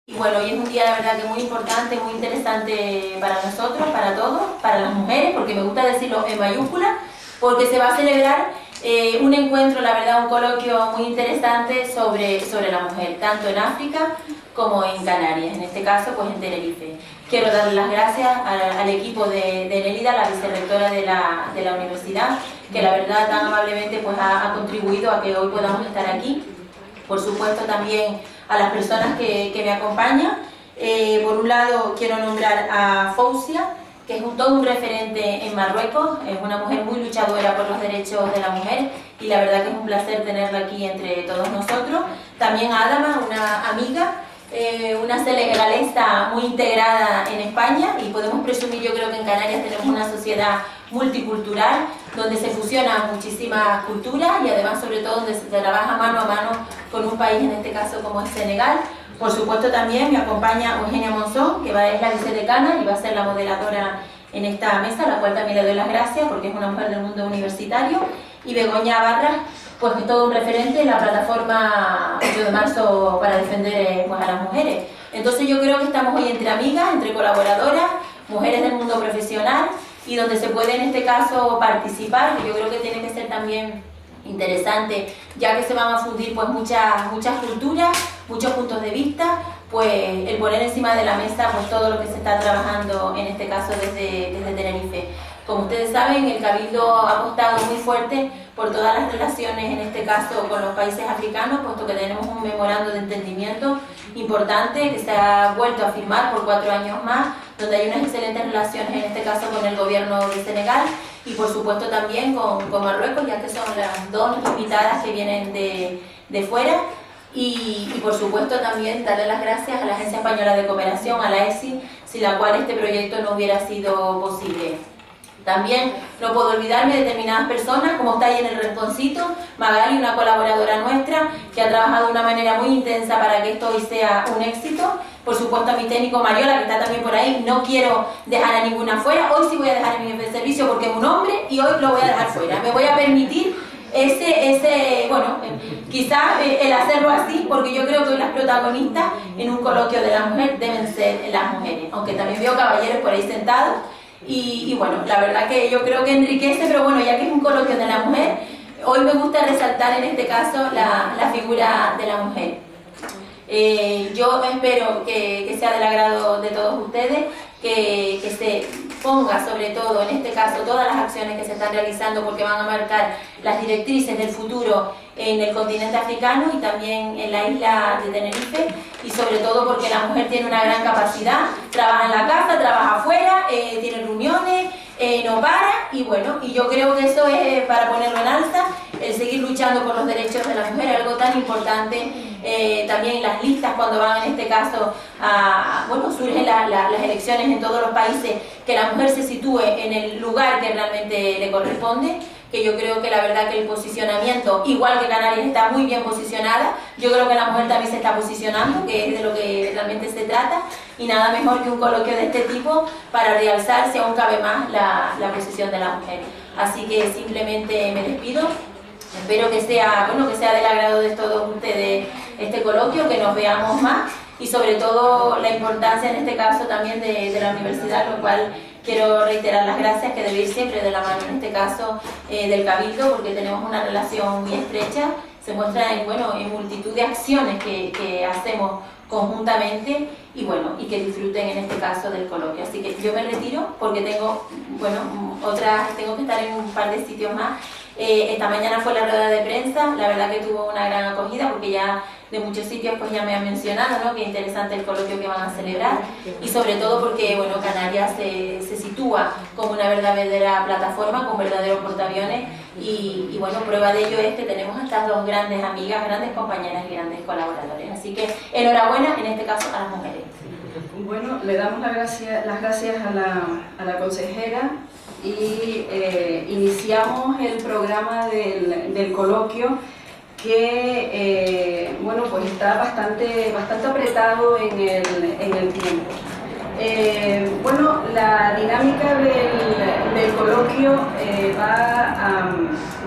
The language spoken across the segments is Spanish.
Y bueno, hoy es un día la verdad que muy importante, muy interesante para nosotros, para todos, para las mujeres, porque me gusta decirlo en mayúscula, porque se va a celebrar un encuentro, la verdad, un coloquio muy interesante sobre la mujer, tanto en África como en Canarias, en este caso pues en Tenerife. Quiero darle las gracias al equipo de Nélida, la vicerrectora de la universidad, que la verdad tan amablemente pues ha contribuido a que hoy podamos estar aquí. Por supuesto también a las personas que me acompañan. Por un lado quiero nombrar a Fousia, que es todo un referente en Marruecos, es una mujer muy luchadora por los derechos de la mujer y la verdad que es un placer tenerla aquí entre todos nosotros. También a Adama, una amiga, una senegalesa muy integrada en España, y podemos presumir, yo creo que en Canarias tenemos una sociedad multicultural donde se fusionan muchísimas culturas y además sobre todo donde se trabaja mano a mano con un país, en este caso como es Senegal. Por supuesto también me acompaña Eugenia Monzón, que es la vicedecana y va a ser la moderadora en esta mesa, a la cual también le doy las gracias porque es una mujer del mundo universitario, y Begoña Barras, pues que es todo un referente en la plataforma 8 de marzo para defender pues, a las mujeres. Entonces yo creo que estamos hoy entre amigas, entre colaboradoras, mujeres del mundo profesional, y donde se puede en este caso participar, que yo creo que tiene que ser también interesante, ya que se van a fundir pues muchas culturas, muchos puntos de vista, pues el poner encima de la mesa pues todo lo que se está trabajando en este caso desde Tenerife. Como ustedes saben, el Cabildo ha apostado muy fuerte por todas las relaciones, en este caso con los países africanos, puesto que tenemos un memorando de entendimiento importante que se ha vuelto a firmar por 4 años más, donde hay unas excelentes relaciones, en este caso con el gobierno de Senegal y por supuesto también con Marruecos, ya que son las dos invitadas que vienen de fuera. Y por supuesto también darle las gracias a la Agencia Española de Cooperación, a la ESI, sin la cual este proyecto no hubiera sido posible. También no puedo olvidarme de determinadas personas, como está ahí en el rinconcito, Magali, una colaboradora nuestra, que ha trabajado de una manera muy intensa para que esto hoy sea un éxito. Por supuesto a mi técnico Mariola, que está también por ahí, no quiero dejar a ninguna fuera. Hoy sí voy a dejar a mi jefe de servicio porque es un hombre y hoy lo voy a dejar fuera. Me voy a permitir bueno, quizás el hacerlo así, porque yo creo que hoy las protagonistas en un coloquio de la mujer deben ser las mujeres, aunque también veo caballeros por ahí sentados. Y bueno, la verdad que yo creo que enriquece, pero bueno, ya que es un coloquio de la mujer, hoy me gusta resaltar en este caso la figura de la mujer. Yo espero que sea del agrado de todos ustedes, que se ponga sobre todo, en este caso, todas las acciones que se están realizando porque van a marcar las directrices del futuro en el continente africano y también en la isla de Tenerife, y sobre todo porque la mujer tiene una gran capacidad, trabaja en la casa, trabaja afuera, tiene reuniones, no para, y bueno, y yo creo que eso es para ponerlo en alza, el seguir luchando por los derechos de la mujer, algo tan importante. También las listas cuando van en este caso bueno, surgen las elecciones en todos los países, que la mujer se sitúe en el lugar que realmente le corresponde, que yo creo que la verdad que el posicionamiento, igual que Canarias está muy bien posicionada, yo creo que la mujer también se está posicionando, que es de lo que realmente se trata, y nada mejor que un coloquio de este tipo para realzar, si aún cabe más, la posición de la mujer. Así que simplemente me despido. Espero que sea, bueno, que sea del agrado de todos ustedes este coloquio, que nos veamos más y sobre todo la importancia en este caso también de la universidad, lo cual quiero reiterar las gracias, que debe ir siempre de la mano en este caso del Cabildo, porque tenemos una relación muy estrecha, se muestra en multitud de acciones que hacemos conjuntamente y bueno, y que disfruten en este caso del coloquio. Así que yo me retiro porque tengo, bueno, tengo que estar en un par de sitios más. Esta mañana fue la rueda de prensa, la verdad que tuvo una gran acogida porque ya de muchos sitios pues ya me han mencionado, ¿no?, que interesante el coloquio que van a celebrar, y sobre todo porque bueno, Canarias se sitúa como una verdadera plataforma con verdaderos portaaviones y bueno, prueba de ello es que tenemos a estas dos grandes amigas, grandes compañeras y grandes colaboradores, así que enhorabuena en este caso a las mujeres. Bueno, le damos las gracias a la consejera y iniciamos el programa del coloquio, que bueno, pues está bastante apretado en el tiempo. Bueno, la dinámica del coloquio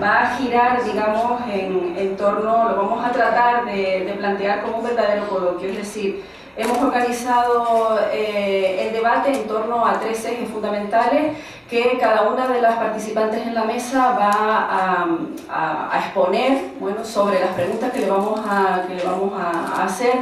va a girar, digamos, en torno, lo vamos a tratar de plantear como un verdadero coloquio, es decir, hemos organizado el debate en torno a 3 ejes fundamentales que cada una de las participantes en la mesa va a exponer, bueno, sobre las preguntas que le vamos a hacer.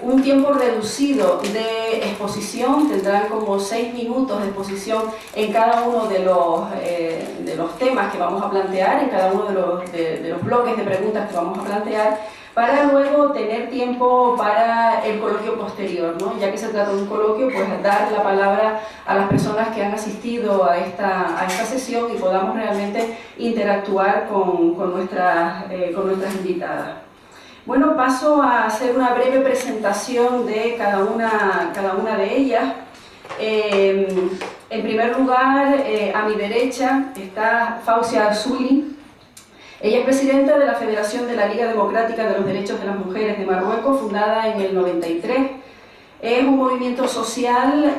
Un tiempo reducido de exposición, tendrán como 6 minutos de exposición en cada uno de los temas que vamos a plantear, en cada uno de los bloques de preguntas que vamos a plantear, para luego tener tiempo para el coloquio posterior, ¿no? Ya que se trata de un coloquio, pues dar la palabra a las personas que han asistido a esta sesión y podamos realmente interactuar con nuestras invitadas. Bueno, paso a hacer una breve presentación de cada una de ellas. En primer lugar, a mi derecha está Fausia Arzuli. Ella es presidenta de la Federación de la Liga Democrática de los Derechos de las Mujeres de Marruecos, fundada en el 93. Es un movimiento social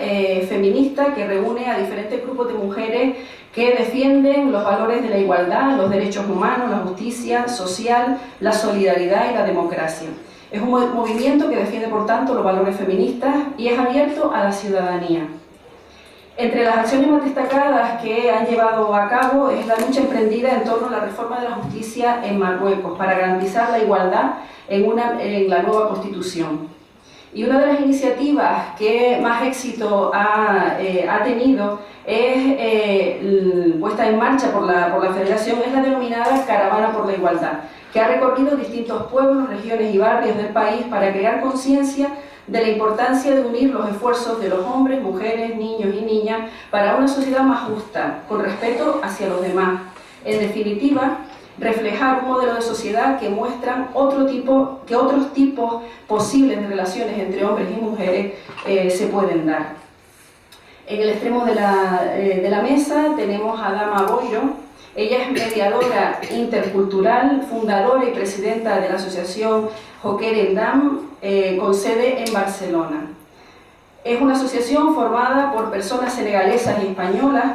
feminista que reúne a diferentes grupos de mujeres que defienden los valores de la igualdad, los derechos humanos, la justicia social, la solidaridad y la democracia. Es un movimiento que defiende, por tanto, los valores feministas y es abierto a la ciudadanía. Entre las acciones más destacadas que han llevado a cabo es la lucha emprendida en torno a la reforma de la justicia en Marruecos para garantizar la igualdad en la nueva Constitución. Y una de las iniciativas que más éxito ha tenido es puesta en marcha por la Federación, es la denominada Caravana por la Igualdad, que ha recorrido distintos pueblos, regiones y barrios del país para crear conciencia de la importancia de unir los esfuerzos de los hombres, mujeres, niños y niñas para una sociedad más justa, con respeto hacia los demás. En definitiva, reflejar un modelo de sociedad que muestran otros tipos posibles de relaciones entre hombres y mujeres se pueden dar. En el extremo de la mesa tenemos a Dama Boiro. Ella es mediadora intercultural, fundadora y presidenta de la asociación Joker Endam, con sede en Barcelona. Es una asociación formada por personas senegalesas y españolas,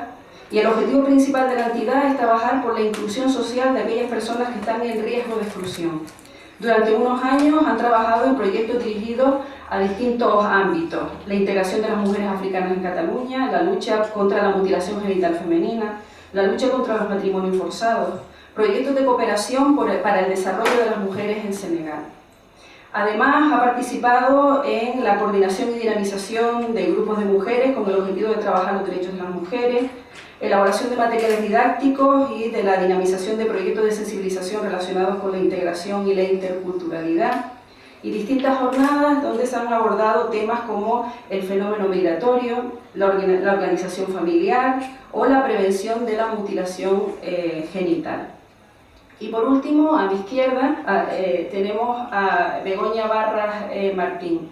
y el objetivo principal de la entidad es trabajar por la inclusión social de aquellas personas que están en riesgo de exclusión. Durante unos años han trabajado en proyectos dirigidos a distintos ámbitos: la integración de las mujeres africanas en Cataluña, la lucha contra la mutilación genital femenina, la lucha contra los matrimonios forzados, proyectos de cooperación para el desarrollo de las mujeres en Senegal. Además, ha participado en la coordinación y dinamización de grupos de mujeres con el objetivo de trabajar los derechos de las mujeres, elaboración de materiales didácticos y de la dinamización de proyectos de sensibilización relacionados con la integración y la interculturalidad, y distintas jornadas donde se han abordado temas como el fenómeno migratorio, la organización familiar o la prevención de la mutilación genital. Y por último, a mi izquierda, tenemos a Begoña Barras Martín.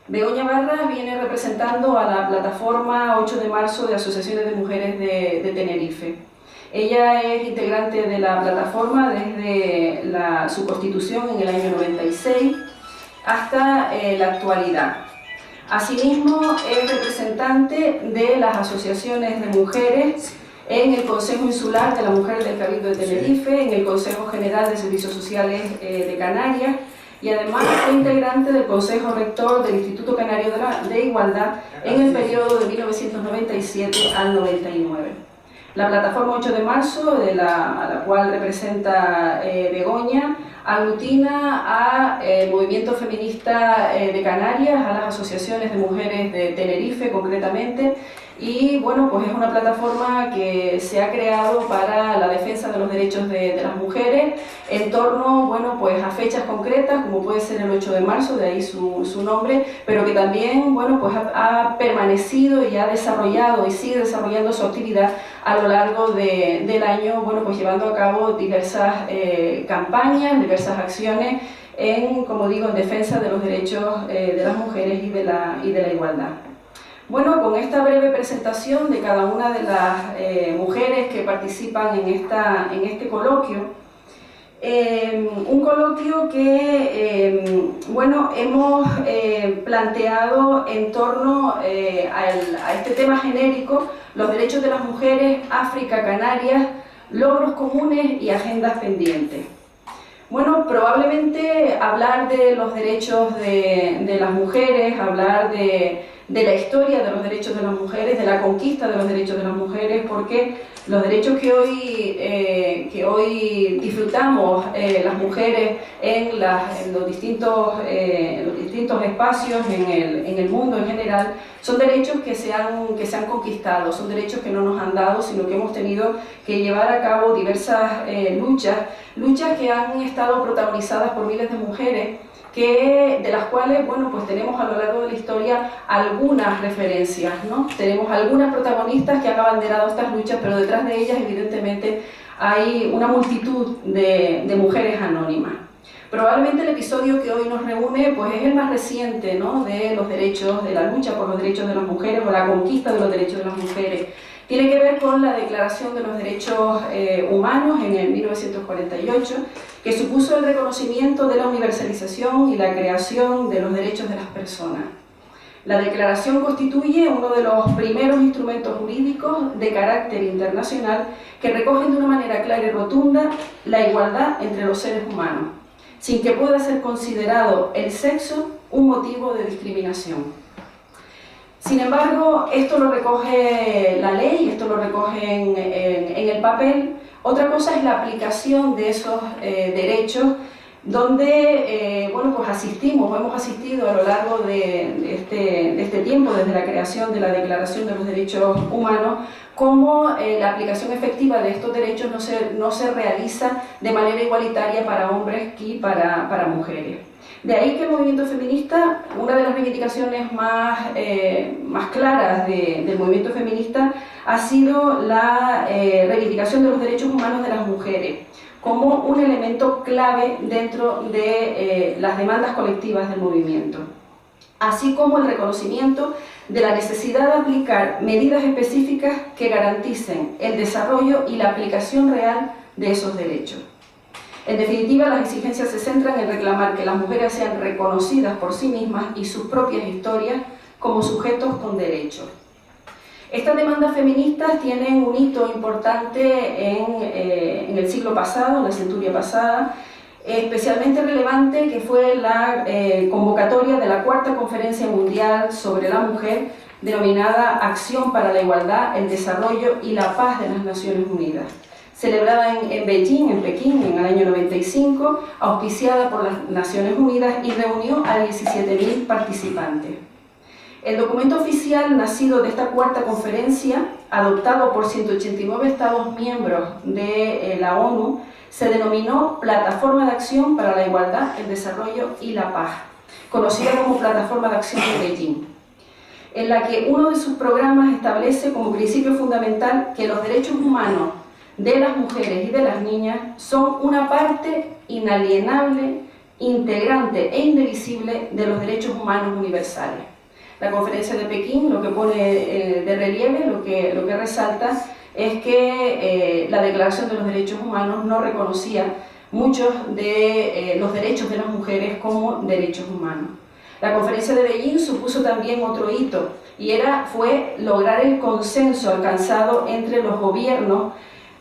Begoña Barras viene representando a la plataforma 8 de marzo de Asociaciones de Mujeres de Tenerife. Ella es integrante de la plataforma desde su constitución en el año 96 hasta la actualidad. Asimismo, es representante de las asociaciones de mujeres en el Consejo Insular de la Mujer del Cabildo de Tenerife, en el Consejo General de Servicios Sociales de Canarias, y además fue integrante del Consejo Rector del Instituto Canario de Igualdad en el periodo de 1997 al 99. La plataforma 8 de marzo, a la cual representa Begoña, aglutina al movimiento feminista de Canarias, a las asociaciones de mujeres de Tenerife concretamente, y bueno, pues es una plataforma que se ha creado para la defensa de los derechos de las mujeres en torno, bueno, pues a fechas concretas, como puede ser el 8 de marzo, de ahí su nombre, pero que también, bueno, pues ha permanecido y ha desarrollado y sigue desarrollando su actividad a lo largo del año, bueno, pues llevando a cabo diversas campañas, diversas acciones como digo, en defensa de los derechos de las mujeres y de la igualdad. Bueno, con esta breve presentación de cada una de las mujeres que participan en este coloquio, un coloquio que bueno, hemos planteado en torno a este tema genérico: los derechos de las mujeres, África, Canarias, logros comunes y agendas pendientes. Bueno, probablemente hablar de los derechos de las mujeres, hablar de la historia de los derechos de las mujeres, de la conquista de los derechos de las mujeres, porque los derechos que hoy disfrutamos las mujeres en los distintos espacios, en el mundo en general, son derechos que se han conquistado, son derechos que no nos han dado, sino que hemos tenido que llevar a cabo diversas luchas que han estado protagonizadas por miles de mujeres, de las cuales, bueno, pues tenemos a lo largo de la historia algunas referencias, ¿no? Tenemos algunas protagonistas que han abanderado estas luchas, pero detrás de ellas, evidentemente, hay una multitud de mujeres anónimas. Probablemente el episodio que hoy nos reúne, pues es el más reciente, ¿no?, de los derechos, de la lucha por los derechos de las mujeres, o la conquista de los derechos de las mujeres. Tiene que ver con la Declaración de los Derechos Humanos en el 1948, que supuso el reconocimiento de la universalización y la creación de los derechos de las personas. La declaración constituye uno de los primeros instrumentos jurídicos de carácter internacional que recogen de una manera clara y rotunda la igualdad entre los seres humanos, sin que pueda ser considerado el sexo un motivo de discriminación. Sin embargo, esto lo recoge la ley, esto lo recoge en el papel. Otra cosa es la aplicación de esos derechos, donde bueno, pues hemos asistido a lo largo de este tiempo, desde la creación de la Declaración de los Derechos Humanos, cómo la aplicación efectiva de estos derechos no se realiza de manera igualitaria para hombres y para mujeres. De ahí que el movimiento feminista, una de las reivindicaciones más claras del movimiento feminista ha sido la reivindicación de los derechos humanos de las mujeres como un elemento clave dentro de las demandas colectivas del movimiento, así como el reconocimiento de la necesidad de aplicar medidas específicas que garanticen el desarrollo y la aplicación real de esos derechos. En definitiva, las exigencias se centran en reclamar que las mujeres sean reconocidas por sí mismas y sus propias historias como sujetos con derechos. Estas demandas feministas tienen un hito importante en el siglo pasado, en la centuria pasada, especialmente relevante, que fue la convocatoria de la Cuarta Conferencia Mundial sobre la Mujer, denominada Acción para la Igualdad, el Desarrollo y la Paz de las Naciones Unidas, celebrada en Beijing, en Pekín, en el año 95, auspiciada por las Naciones Unidas y reunió a 17.000 participantes. El documento oficial nacido de esta cuarta conferencia, adoptado por 189 Estados miembros de la ONU, se denominó Plataforma de Acción para la Igualdad, el Desarrollo y la Paz, conocida como Plataforma de Acción de Beijing, en la que uno de sus programas establece como principio fundamental que los derechos humanos de las mujeres y de las niñas son una parte inalienable, integrante e indivisible de los derechos humanos universales. La conferencia de Pekín lo que pone de relieve, lo que resalta, es que la Declaración de los Derechos Humanos no reconocía muchos de los derechos de las mujeres como derechos humanos. La conferencia de Beijing supuso también otro hito, y fue lograr el consenso alcanzado entre los gobiernos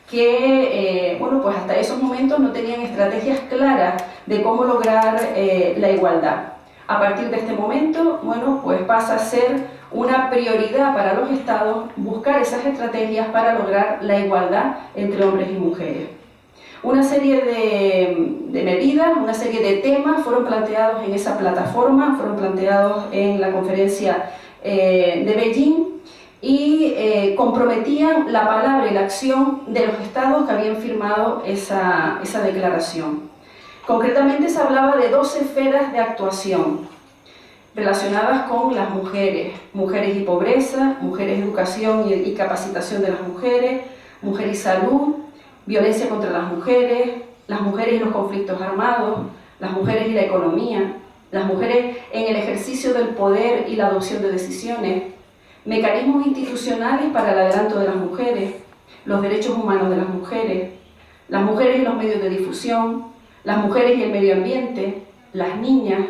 que bueno, pues hasta esos momentos no tenían estrategias claras de cómo lograr la igualdad. A partir de este momento, bueno, pues pasa a ser una prioridad para los Estados buscar esas estrategias para lograr la igualdad entre hombres y mujeres. Una serie de medidas, una serie de temas fueron planteados en esa plataforma, fueron planteados en la conferencia de Beijing, y comprometían la palabra y la acción de los estados que habían firmado esa declaración. Concretamente se hablaba de 12 esferas de actuación relacionadas con las mujeres: mujeres y pobreza, mujeres, educación y capacitación de las mujeres, mujer y salud, violencia contra las mujeres y los conflictos armados, las mujeres y la economía, las mujeres en el ejercicio del poder y la adopción de decisiones, mecanismos institucionales para el adelanto de las mujeres, los derechos humanos de las mujeres y los medios de difusión, las mujeres y el medio ambiente, las niñas,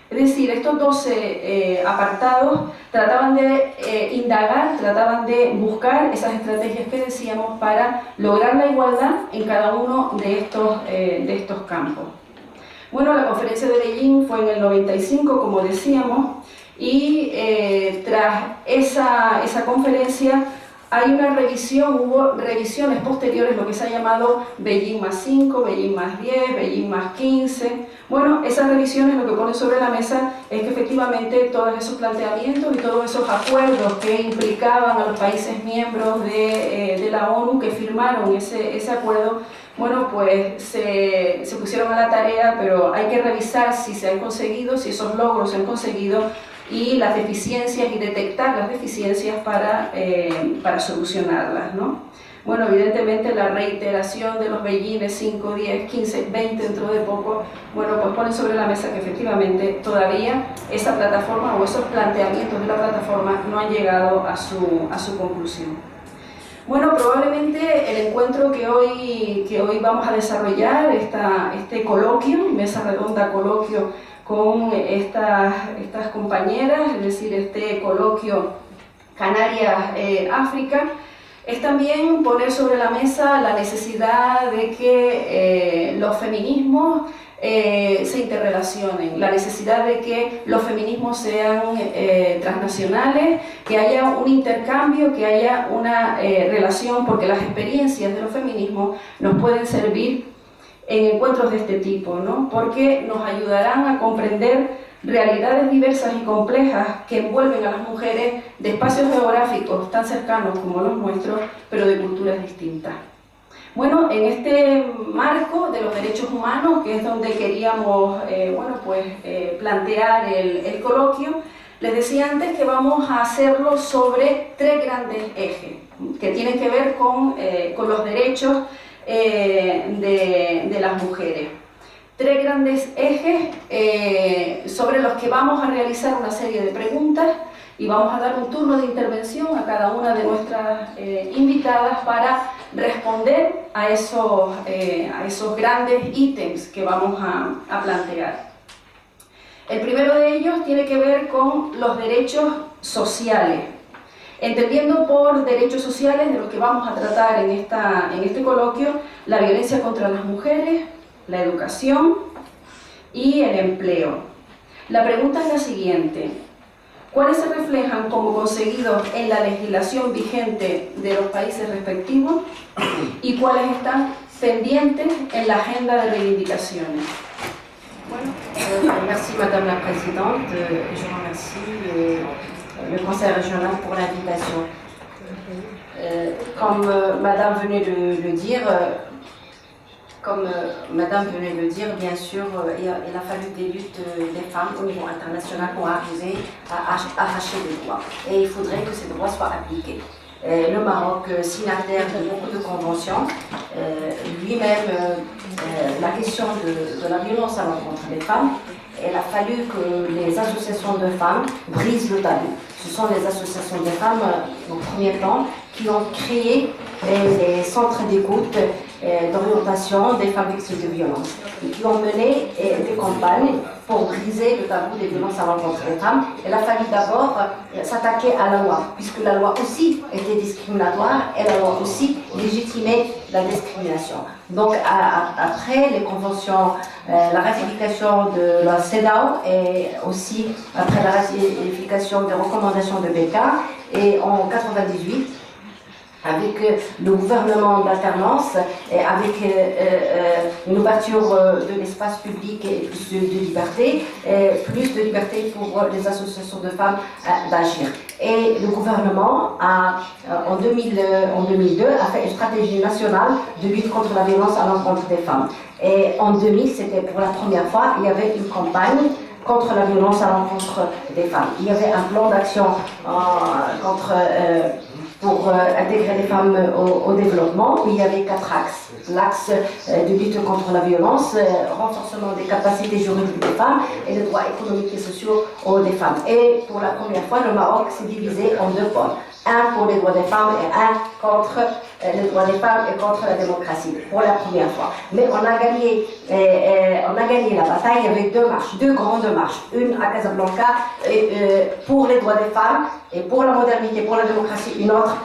Es decir, estos 12 apartados trataban de indagar, trataban de buscar esas estrategias que decíamos para lograr la igualdad en cada uno de estos campos. Bueno, la conferencia de Beijing fue en el 95, como decíamos, y tras esa conferencia hay una revisión, hubo revisiones posteriores, lo que se ha llamado Beijing más 5, Beijing más 10, Beijing más 15. Bueno, esas revisiones lo que ponen sobre la mesa es que efectivamente todos esos planteamientos y todos esos acuerdos que implicaban a los países miembros de la ONU que firmaron ese acuerdo, bueno, pues se pusieron a la tarea, pero hay que revisar si se han conseguido, si esos logros se han conseguido, y las deficiencias y detectar las deficiencias para solucionarlas, ¿no? Bueno, evidentemente la reiteración de los Beijing 5, 10, 15, 20 dentro de poco, bueno, pues pone sobre la mesa que efectivamente todavía esa plataforma o esos planteamientos de la plataforma no han llegado a su conclusión. Bueno, probablemente el encuentro que hoy vamos a desarrollar, este coloquio, mesa redonda coloquio, con estas compañeras, es decir, este coloquio Canarias-África, es también poner sobre la mesa la necesidad de que los feminismos se interrelacionen, la necesidad de que los feminismos sean transnacionales, que haya un intercambio, que haya una relación, porque las experiencias de los feminismos nos pueden servir en encuentros de este tipo, ¿no? Porque nos ayudarán a comprender realidades diversas y complejas que envuelven a las mujeres de espacios geográficos tan cercanos como los nuestros, pero de culturas distintas. Bueno, en este marco de los derechos humanos, que es donde queríamos plantear el coloquio, les decía antes que vamos a hacerlo sobre 3 grandes ejes que tienen que ver con los derechos de las mujeres. 3 grandes ejes sobre los que vamos a realizar una serie de preguntas y vamos a dar un turno de intervención a cada una de nuestras invitadas para responder a esos grandes ítems que vamos a plantear. El primero de ellos tiene que ver con los derechos sociales. Entendiendo por derechos sociales, de los que vamos a tratar en este coloquio, la violencia contra las mujeres, la educación y el empleo. La pregunta es la siguiente: ¿cuáles se reflejan como conseguidos en la legislación vigente de los países respectivos y cuáles están pendientes en la agenda de reivindicaciones? Merci Madame la Présidente, je remercie le Conseil régional pour l'invitation. Comme Madame venait de le dire, bien sûr, il a fallu des luttes des femmes au niveau international pour arriver à arracher des droits. Et il faudrait que ces droits soient appliqués. Le Maroc, signataire de beaucoup de conventions, lui-même, la question de la violence à l'encontre des femmes, il a fallu que les associations de femmes brisent le tabou. Ce sont les associations de femmes, au premier temps, qui ont créé les centres d'écoute d'orientation des femmes victimes de violences et qui ont mené des campagnes pour briser le tabou des violences à l'encontre des femmes. Il a fallu d'abord s'attaquer à la loi, puisque la loi aussi était discriminatoire et la loi aussi légitimait la discrimination. Donc après les conventions, la ratification de la CEDAW et aussi après la ratification des recommandations de Becca, et en 1998, avec le gouvernement d'alternance, avec une ouverture de l'espace public et plus de liberté pour les associations de femmes d'agir. Et le gouvernement, en 2002, a fait une stratégie nationale de lutte contre la violence à l'encontre des femmes. Et en 2000, c'était pour la première fois, il y avait une campagne contre la violence à l'encontre des femmes. Il y avait un plan d'action pour intégrer les femmes au développement, où il y avait 4 axes. L'axe de lutte contre la violence, renforcement des capacités juridiques des femmes et les droits économiques et sociaux des femmes. Et pour la première fois, le Maroc s'est divisé en 2 pôles. un pour les droits des femmes et un contre les droits des femmes et contre la démocratie, pour la première fois. Mais on a gagné la bataille. Il y avait deux marches, deux grandes marches. Une à Casablanca pour les droits des femmes et pour la modernité, pour la démocratie. Une autre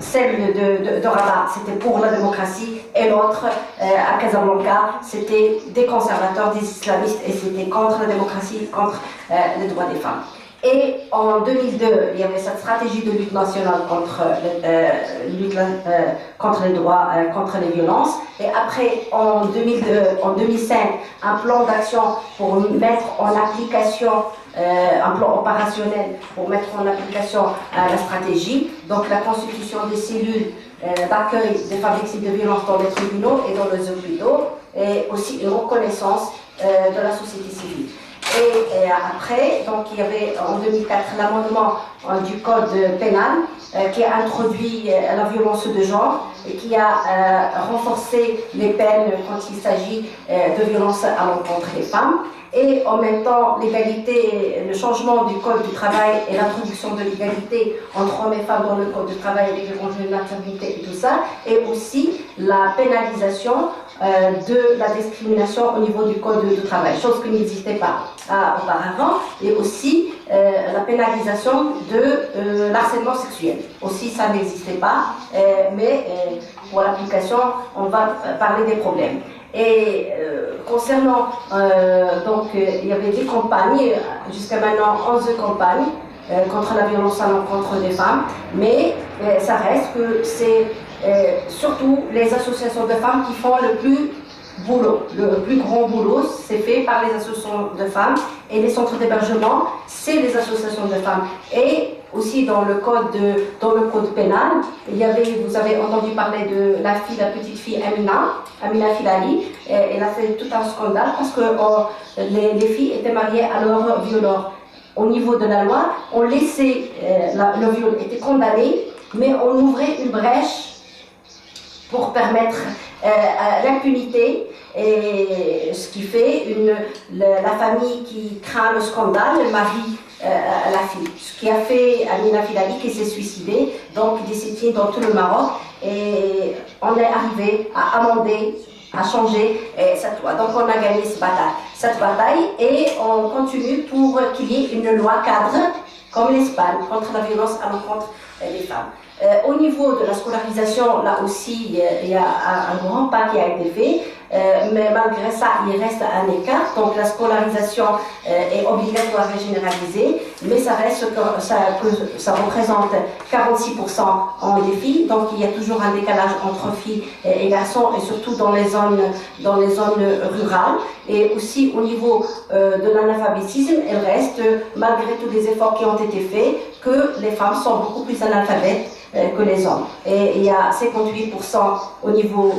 celle de Rabat, c'était pour la démocratie, et l'autre à Casablanca, c'était des conservateurs, des islamistes, et c'était contre la démocratie, contre les droits des femmes. Et en 2002, il y avait cette stratégie de lutte nationale contre les droits, contre les violences. Et après, en 2005, un plan d'action pour mettre en application, un plan opérationnel pour mettre en application la stratégie. Donc la constitution des cellules d'accueil des femmes victimes de violences dans les tribunaux et dans les hôpitaux, et aussi une reconnaissance de la société civile. Et après, donc il y avait en 2004 l'amendement du code pénal qui a introduit la violence de genre et qui a renforcé les peines quand il s'agit de violence à l'encontre des femmes. Et en même temps, l'égalité, le changement du code du travail et l'introduction de l'égalité entre hommes et femmes dans le code du travail avec le congé de maternité et tout ça, et aussi la pénalisation de la discrimination au niveau du code du travail, chose qui n'existait pas auparavant, et aussi la pénalisation de l'harcèlement sexuel. Aussi, ça n'existait pas, mais pour l'application, on va parler des problèmes. Et concernant, donc il y avait des campagnes, jusqu'à maintenant 11 campagnes contre la violence à l'encontre des femmes, mais ça reste que c'est surtout les associations de femmes qui font le plus grand boulot, c'est fait par les associations de femmes, et les centres d'hébergement, c'est les associations de femmes. Et aussi dans le code pénal, vous avez entendu parler de la petite fille Amina Filali. Elle a fait tout un scandale parce que les filles étaient mariées à leur violeur. Au niveau de la loi, on laissait, le viol était condamné, mais on ouvrait une brèche pour permettre l'impunité, et ce qui fait la famille qui craint le scandale, le mari la fille. Ce qui a fait Amina Filali qui s'est suicidée, donc des sit-ins dans tout le Maroc, et on est arrivé à amender, à changer cette loi. Donc on a gagné cette bataille, et on continue pour qu'il y ait une loi cadre comme l'Espagne contre la violence à l'encontre des femmes. Au niveau de la scolarisation, là aussi, il y a un grand pas qui a été fait, mais malgré ça, il reste un écart. Donc la scolarisation est obligatoire et généralisée, mais ça reste que ça représente 46% des filles. Donc il y a toujours un décalage entre filles et garçons, et surtout dans les zones rurales. Et aussi au niveau de l'analphabétisme, il reste, malgré tous les efforts qui ont été faits, que les femmes sont beaucoup plus analphabètes que les hommes. Et il y a 58% au niveau,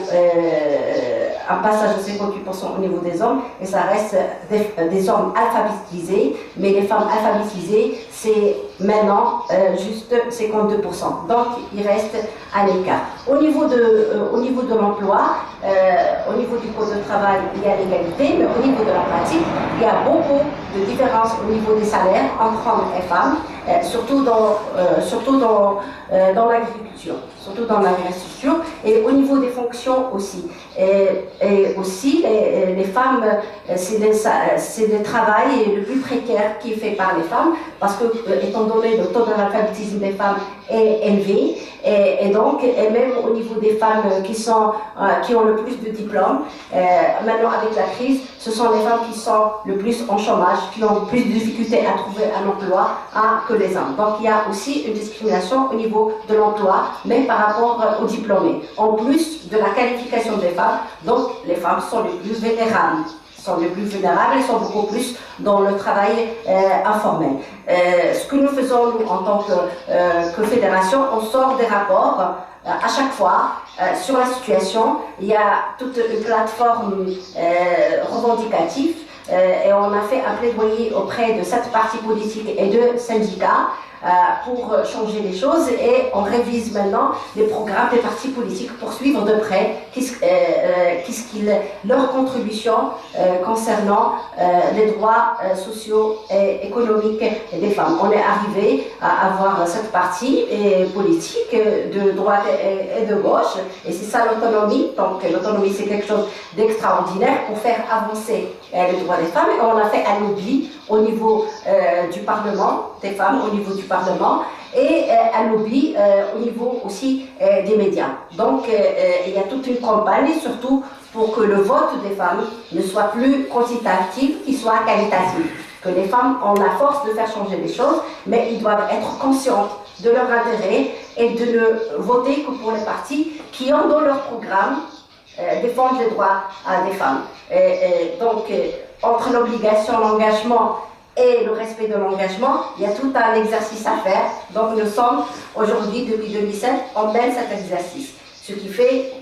un passage de 58% au niveau des hommes, et ça reste des hommes alphabétisés, mais les femmes alphabétisées, c'est maintenant juste 52%. Donc il reste un écart. Au niveau de l'emploi, au niveau du code de travail, il y a l'égalité, mais au niveau de la pratique, il y a beaucoup de différences au niveau des salaires entre hommes et femmes, surtout dans l'agriculture, et au niveau des fonctions aussi. Et aussi, les femmes, c'est le travail le plus précaire qui est fait par les femmes, parce que, étant donné le taux d'analphabétisme des femmes est élevé, et donc, et même au niveau des femmes qui ont le plus de diplômes, maintenant avec la crise, ce sont les femmes qui sont le plus en chômage, qui ont le plus de difficultés à trouver un emploi que les hommes. Donc il y a aussi une discrimination au niveau de l'emploi, mais par rapport aux diplômés. En plus de la qualification des femmes, donc les femmes sont les plus vulnérables. Elles sont beaucoup plus dans le travail informel. Ce que nous faisons, nous, en tant que fédération, on sort des rapports à chaque fois sur la situation. Il y a toute une plateforme revendicative, et on a fait un plaidoyer auprès de 7 partis politiques et 2 syndicats pour changer les choses, et on révise maintenant les programmes des partis politiques pour suivre de près leur contribution concernant les droits sociaux et économiques des femmes. On est arrivé à avoir cette partie politique de droite et de gauche, et c'est ça l'autonomie. Donc l'autonomie, c'est quelque chose d'extraordinaire pour faire avancer les droits des femmes, et on a fait un lobby au niveau du Parlement, des femmes au niveau du Parlement, et un lobby au niveau aussi des médias. Donc il y a toute une campagne, surtout pour que le vote des femmes ne soit plus quantitatif, qu'il soit qualitatif. Que les femmes ont la force de faire changer les choses, mais ils doivent être conscientes de leur intérêt et de ne voter que pour les partis qui ont dans leur programme défendre les droits des femmes. Donc entre l'obligation, l'engagement et le respect de l'engagement, il y a tout un exercice à faire. Donc nous sommes aujourd'hui, depuis 2007, on mène cet exercice. Ce qui fait,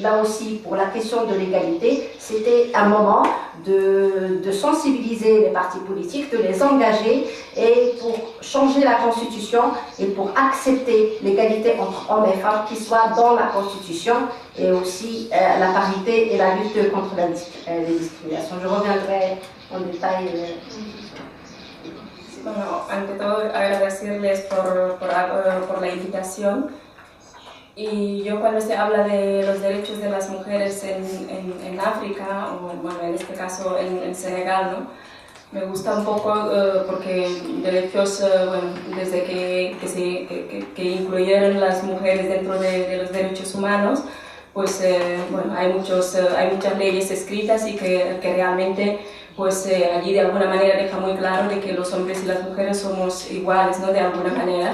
là aussi, pour la question de l'égalité, c'était un moment de sensibiliser les partis politiques, de les engager, et pour changer la Constitution et pour accepter l'égalité entre hommes et femmes qui soit dans la Constitution, et aussi la parité et la lutte contre les discriminations. Je reviendrai en détail. Bueno, ante todo agradecerles por la invitación. Y yo cuando se habla de los derechos de las mujeres en África, o bueno, en este caso en Senegal, ¿no? Me gusta un poco porque derechos, bueno, desde que incluyeron las mujeres dentro de los derechos humanos, pues bueno, hay muchas leyes escritas y que realmente pues allí de alguna manera deja muy claro de que los hombres y las mujeres somos iguales, ¿no? De alguna manera.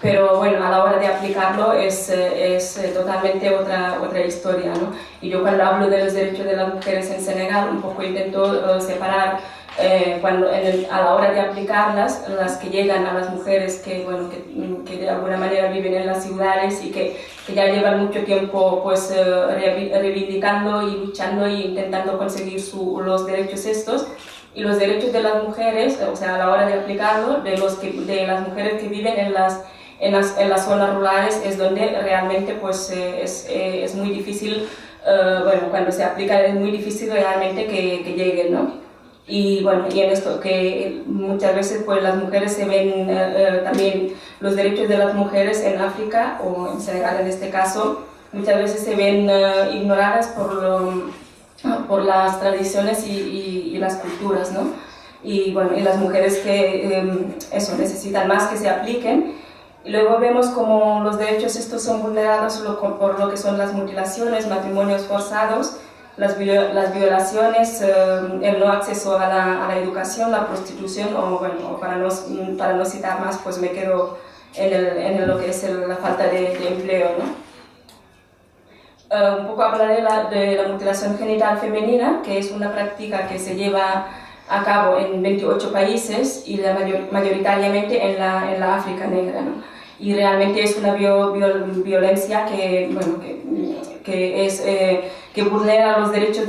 Pero bueno, a la hora de aplicarlo es totalmente otra historia, ¿no? Y yo cuando hablo de los derechos de las mujeres en Senegal, un poco intento separar a la hora de aplicarlas, las que llegan a las mujeres que de alguna manera viven en las ciudades y que ya llevan mucho tiempo pues reivindicando y luchando e intentando conseguir los derechos estos. Y los derechos de las mujeres, o sea, a la hora de aplicarlo, de las mujeres que viven en las zonas rurales, es donde realmente pues es muy difícil, bueno, cuando se aplica es muy difícil realmente que lleguen, ¿no? Y bueno, y en esto que muchas veces pues las mujeres se ven también los derechos de las mujeres en África o en Senegal en este caso, muchas veces se ven ignoradas por las tradiciones y las culturas, ¿no? Y bueno, y las mujeres que eso necesitan más que se apliquen. Y luego vemos como los derechos estos son vulnerados por lo que son las mutilaciones, matrimonios forzados, las violaciones, el no acceso a la educación, la prostitución, o bueno, para no citar más, pues me quedo en lo que es la falta de empleo, ¿no? Un poco hablaré de la mutilación genital femenina, que es una práctica que se lleva a cabo en 28 países y mayoritariamente en la África negra, ¿no? Y realmente es una violencia que vulnera los derechos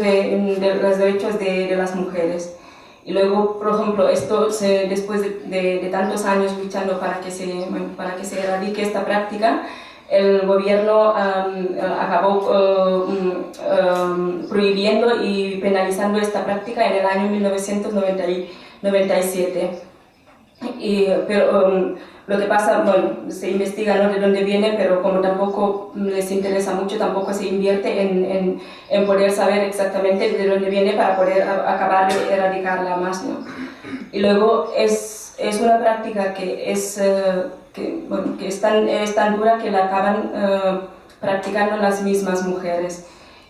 de las mujeres. Y luego, por ejemplo, después de tantos años luchando para que se erradique esta práctica, el gobierno acabó prohibiendo y penalizando esta práctica en el año 1997. Pero lo que pasa, bueno, se investiga, ¿no?, de dónde viene, pero como tampoco les interesa mucho, tampoco se invierte en poder saber exactamente de dónde viene para poder acabar de erradicarla más, ¿no? Y luego es una práctica que es tan dura que la acaban practicando las mismas mujeres.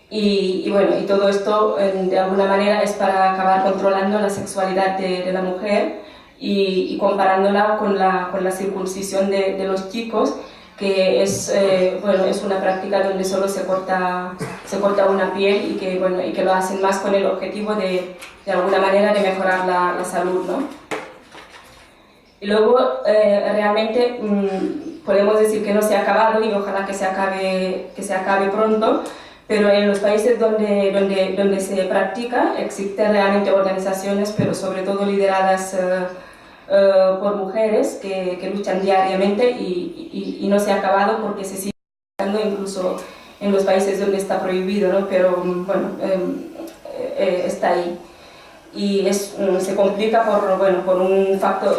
Y bueno, y todo esto de alguna manera es para acabar controlando la sexualidad de la mujer y comparándola con la circuncisión de los chicos, que es una práctica donde solo se corta una piel y que lo hacen más con el objetivo de alguna manera de mejorar la salud, ¿no? Y luego realmente podemos decir que no se ha acabado y ojalá que se acabe pronto, pero en los países donde se practica existen realmente organizaciones, pero sobre todo lideradas por mujeres que luchan diariamente y no se ha acabado porque se sigue incluso en los países donde está prohibido, ¿no? Pero bueno, está ahí. Y se complica por un factor,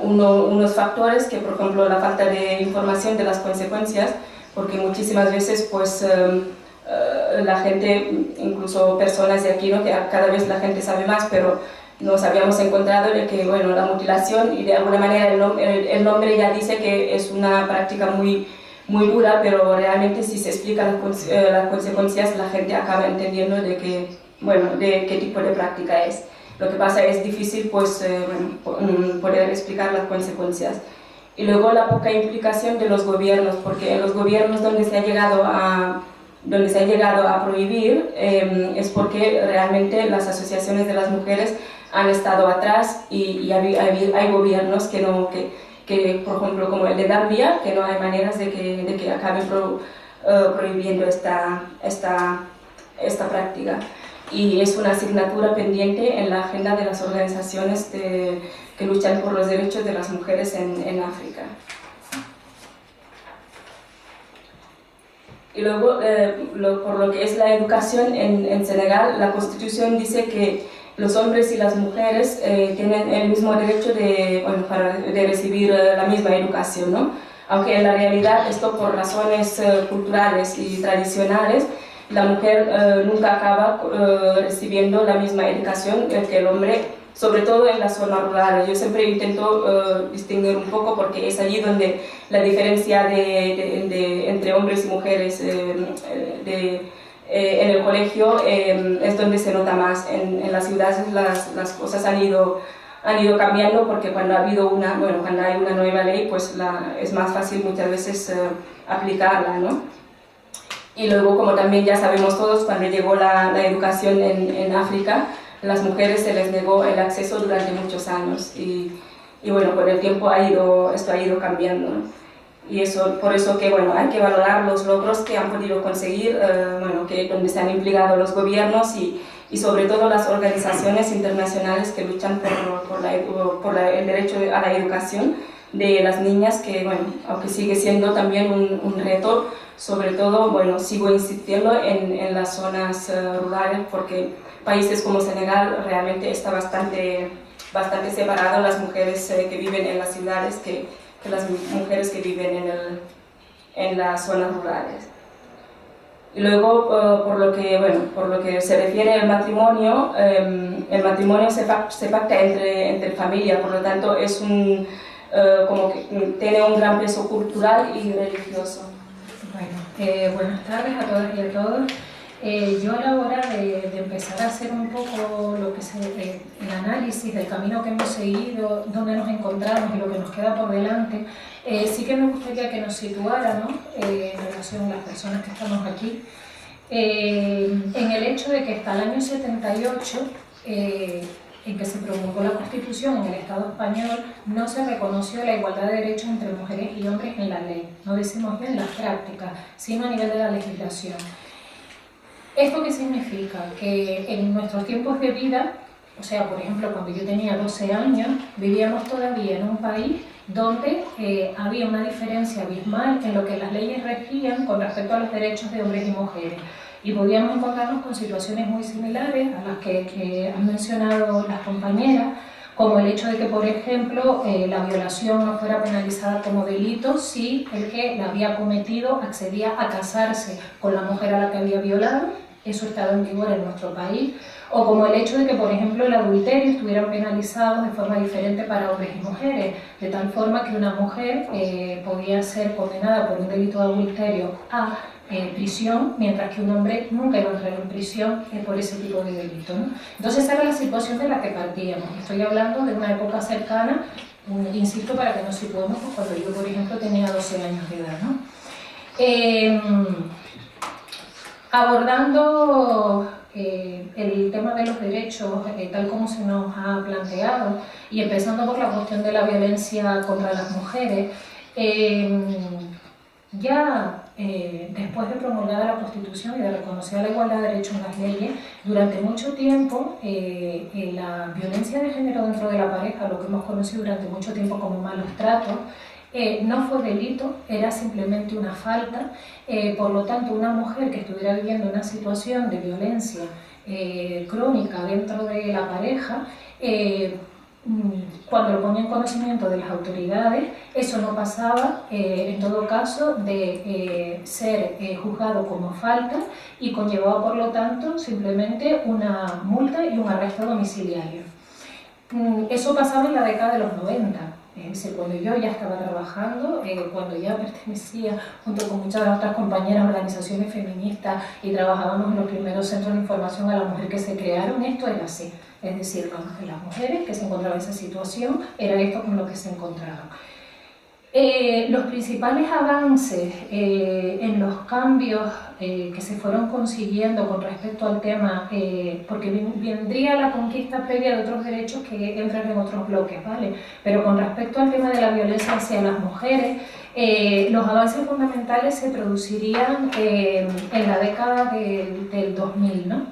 unos factores que, por ejemplo, la falta de información de las consecuencias, porque muchísimas veces pues la gente, incluso personas de aquí, ¿no? Que cada vez la gente sabe más, pero nos habíamos encontrado de que, bueno, la mutilación, y de alguna manera el nombre ya dice que es una práctica muy dura, pero realmente si se explican las consecuencias, la gente acaba entendiendo de qué tipo de práctica es. Lo que pasa es difícil pues, poder explicar las consecuencias. Y luego la poca implicación de los gobiernos, porque en los gobiernos donde se ha llegado a prohibir es porque realmente las asociaciones de las mujeres han estado atrás y hay gobiernos que, por ejemplo, como el de Gambia, que no hay maneras de que acaben prohibiendo esta práctica. Y es una asignatura pendiente en la agenda de las organizaciones que luchan por los derechos de las mujeres en África. Y luego, por lo que es la educación en Senegal, la Constitución dice que los hombres y las mujeres tienen el mismo derecho de recibir la misma educación, ¿no? Aunque en la realidad esto por razones culturales y tradicionales, la mujer nunca acaba recibiendo la misma educación que el hombre, sobre todo en las zonas rurales. Yo siempre intento distinguir un poco porque es allí donde la diferencia entre hombres y mujeres en el colegio es donde se nota más. En las ciudades las cosas han ido cambiando porque cuando hay una nueva ley pues es más fácil muchas veces aplicarla, ¿no? Y luego, como también ya sabemos todos, cuando llegó la educación en África, las mujeres se les negó el acceso durante muchos años y bueno, con el tiempo esto ha ido cambiando, ¿no? Y por eso que bueno, hay que valorar los logros que han podido conseguir, donde se han implicado los gobiernos y sobre todo las organizaciones internacionales que luchan por el derecho a la educación de las niñas, que bueno, aunque sigue siendo también un reto, sobre todo, bueno, sigo insistiendo en las zonas rurales porque países como Senegal realmente está bastante separado las mujeres que viven en las ciudades que las mujeres que viven en las zonas rurales. Y luego, por lo que se refiere al matrimonio, el matrimonio se pacta entre familia, por lo tanto es como que tiene un gran peso cultural y religioso. Bueno, buenas tardes a todas y a todos. Yo a la hora de empezar a hacer un poco lo que el análisis del camino que hemos seguido, dónde nos encontramos y lo que nos queda por delante, sí que me gustaría que nos situáramos en relación a las personas que estamos aquí, en el hecho de que hasta el año 78, en que se promulgó la Constitución en el Estado español, no se reconoció la igualdad de derechos entre mujeres y hombres en la ley. No decimos ya en las prácticas, sino a nivel de la legislación. ¿Esto qué significa? Que en nuestros tiempos de vida, o sea, por ejemplo, cuando yo tenía 12 años, vivíamos todavía en un país donde había una diferencia abismal en lo que las leyes regían con respecto a los derechos de hombres y mujeres. Y podíamos encontrarnos con situaciones muy similares a las que han mencionado las compañeras, como el hecho de que, por ejemplo, la violación no fuera penalizada como delito si el que la había cometido accedía a casarse con la mujer a la que había violado. Eso estaba en vigor en nuestro país. O como el hecho de que, por ejemplo, el adulterio estuviera penalizado de forma diferente para hombres y mujeres, de tal forma que una mujer podía ser condenada por un delito de adulterio a prisión, mientras que un hombre nunca iba a entrar en prisión por ese tipo de delito, ¿no? Entonces esa era la situación de la que partíamos. Estoy hablando de una época cercana, insisto, para que nos situemos, pues, cuando yo, por ejemplo, tenía 12 años de edad, ¿no? Abordando el tema de los derechos, tal como se nos ha planteado, y empezando por la cuestión de la violencia contra las mujeres, después de promulgada la Constitución y de reconocer la igualdad de derechos en las leyes, durante mucho tiempo la violencia de género dentro de la pareja, lo que hemos conocido durante mucho tiempo como malos tratos, no fue delito, era simplemente una falta. Por lo tanto, una mujer que estuviera viviendo una situación de violencia crónica dentro de la pareja, cuando lo ponía en conocimiento de las autoridades, eso no pasaba, en todo caso, de ser juzgado como falta y conllevaba, por lo tanto, simplemente una multa y un arresto domiciliario. Eso pasaba en la década de los 90. Es decir, cuando yo ya estaba trabajando, cuando ya pertenecía junto con muchas otras compañeras a organizaciones feministas y trabajábamos en los primeros centros de información a la mujer que se crearon, esto era así. Es decir, las mujeres que se encontraban en esa situación, era esto con lo que se encontraban. Los principales avances en los cambios que se fueron consiguiendo con respecto al tema, porque vendría la conquista previa de otros derechos que entran en otros bloques, ¿vale? Pero con respecto al tema de la violencia hacia las mujeres, los avances fundamentales se producirían en la década del 2000, ¿no?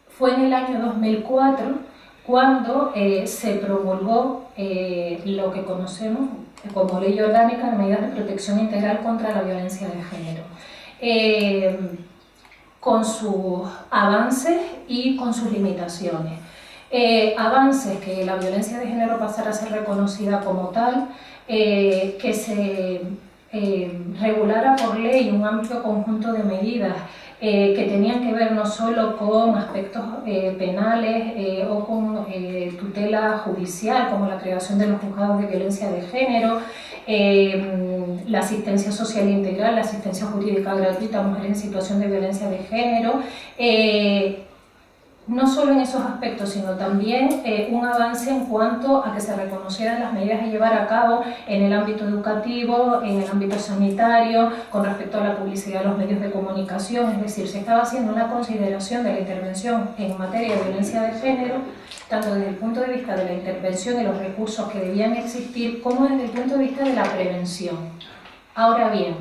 Fue en el año 2004 cuando se promulgó lo que conocemos como Ley Orgánica de Medidas de Protección Integral contra la Violencia de Género, con sus avances y con sus limitaciones. Avances: que la violencia de género pasara a ser reconocida como tal, que se regulara por ley un amplio conjunto de medidas que tenían que ver no solo con aspectos penales o con tutela judicial, como la creación de los juzgados de violencia de género, la asistencia social integral, la asistencia jurídica gratuita a mujeres en situación de violencia de género, no solo en esos aspectos, sino también un avance en cuanto a que se reconocieran las medidas a llevar a cabo en el ámbito educativo, en el ámbito sanitario, con respecto a la publicidad de los medios de comunicación. Es decir, se estaba haciendo una consideración de la intervención en materia de violencia de género, tanto desde el punto de vista de la intervención y los recursos que debían existir, como desde el punto de vista de la prevención. Ahora bien,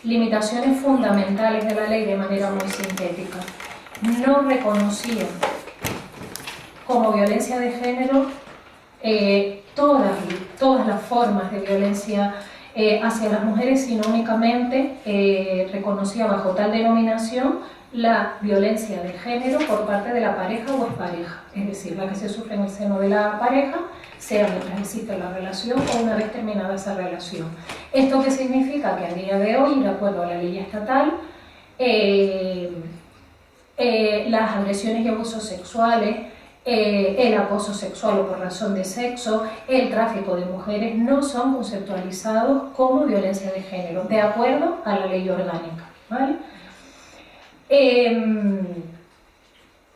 limitaciones fundamentales de la ley de manera muy sintética. No reconocía como violencia de género todas las formas de violencia hacia las mujeres, sino únicamente reconocía bajo tal denominación la violencia de género por parte de la pareja o expareja, es decir, la que se sufre en el seno de la pareja, sea mientras existe la relación o una vez terminada esa relación. ¿Esto qué significa? Que a día de hoy, de acuerdo a la ley estatal, las agresiones y abusos sexuales, el acoso sexual o por razón de sexo, el tráfico de mujeres no son conceptualizados como violencia de género, de acuerdo a la ley orgánica, ¿vale?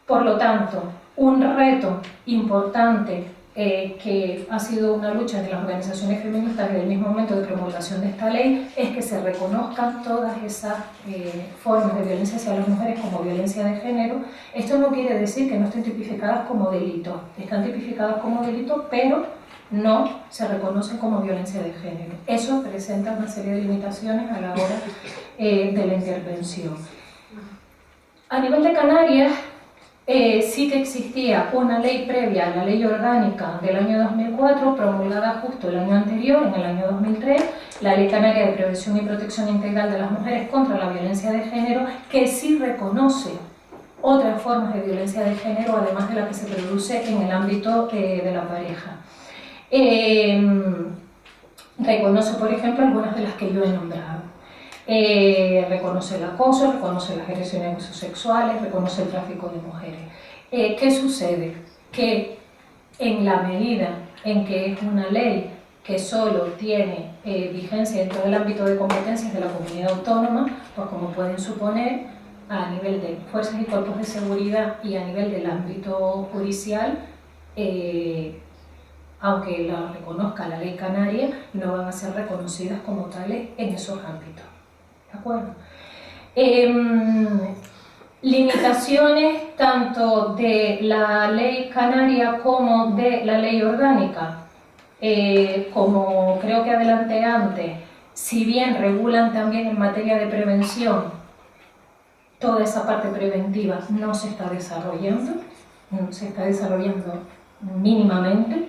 Por lo tanto, un reto importante que ha sido una lucha de las organizaciones feministas desde el mismo momento de promulgación de esta ley, es que se reconozcan todas esas formas de violencia hacia las mujeres como violencia de género. Esto no quiere decir que no estén tipificadas como delito, están tipificadas como delito, pero no se reconocen como violencia de género. Eso presenta una serie de limitaciones a la hora de la intervención. A nivel de Canarias, sí que existía una ley previa a la ley orgánica del año 2004, promulgada justo el año anterior, en el año 2003, la Ley Canaria de Prevención y Protección Integral de las Mujeres contra la Violencia de Género, que sí reconoce otras formas de violencia de género, además de la que se produce en el ámbito de la pareja. Reconoce, por ejemplo, algunas de las que yo he nombrado. Reconoce el acoso, reconoce las agresiones y abusos sexuales, reconoce el tráfico de mujeres. ¿Qué sucede? Que en la medida en que es una ley que solo tiene vigencia dentro del ámbito de competencias de la comunidad autónoma, pues como pueden suponer, a nivel de fuerzas y cuerpos de seguridad y a nivel del ámbito judicial, aunque la reconozca la ley canaria, no van a ser reconocidas como tales en esos ámbitos. ¿De acuerdo? Limitaciones tanto de la ley canaria como de la ley orgánica, como creo que adelanté antes, si bien regulan también en materia de prevención, toda esa parte preventiva no se está desarrollando, mínimamente,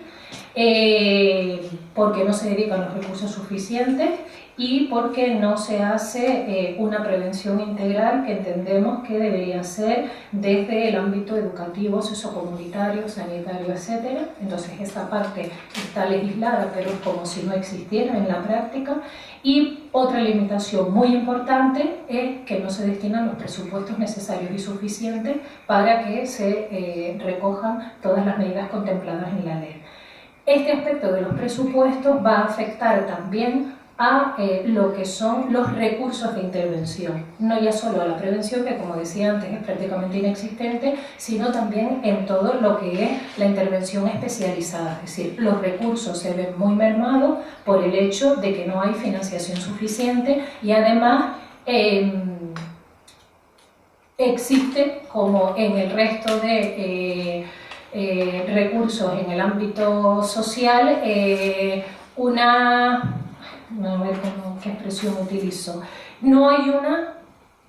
porque no se dedican los recursos suficientes y porque no se hace una prevención integral que entendemos que debería ser desde el ámbito educativo, sociocomunitario, sanitario, etc. Entonces esa parte está legislada, pero es como si no existiera en la práctica. Y otra limitación muy importante es que no se destinan los presupuestos necesarios y suficientes para que se recojan todas las medidas contempladas en la ley. Este aspecto de los presupuestos va a afectar también a lo que son los recursos de intervención, no ya solo a la prevención, que como decía antes es prácticamente inexistente, sino también en todo lo que es la intervención especializada, es decir, los recursos se ven muy mermados por el hecho de que no hay financiación suficiente y además existe, como en el resto de recursos en el ámbito social, a ver qué expresión utilizo, no hay una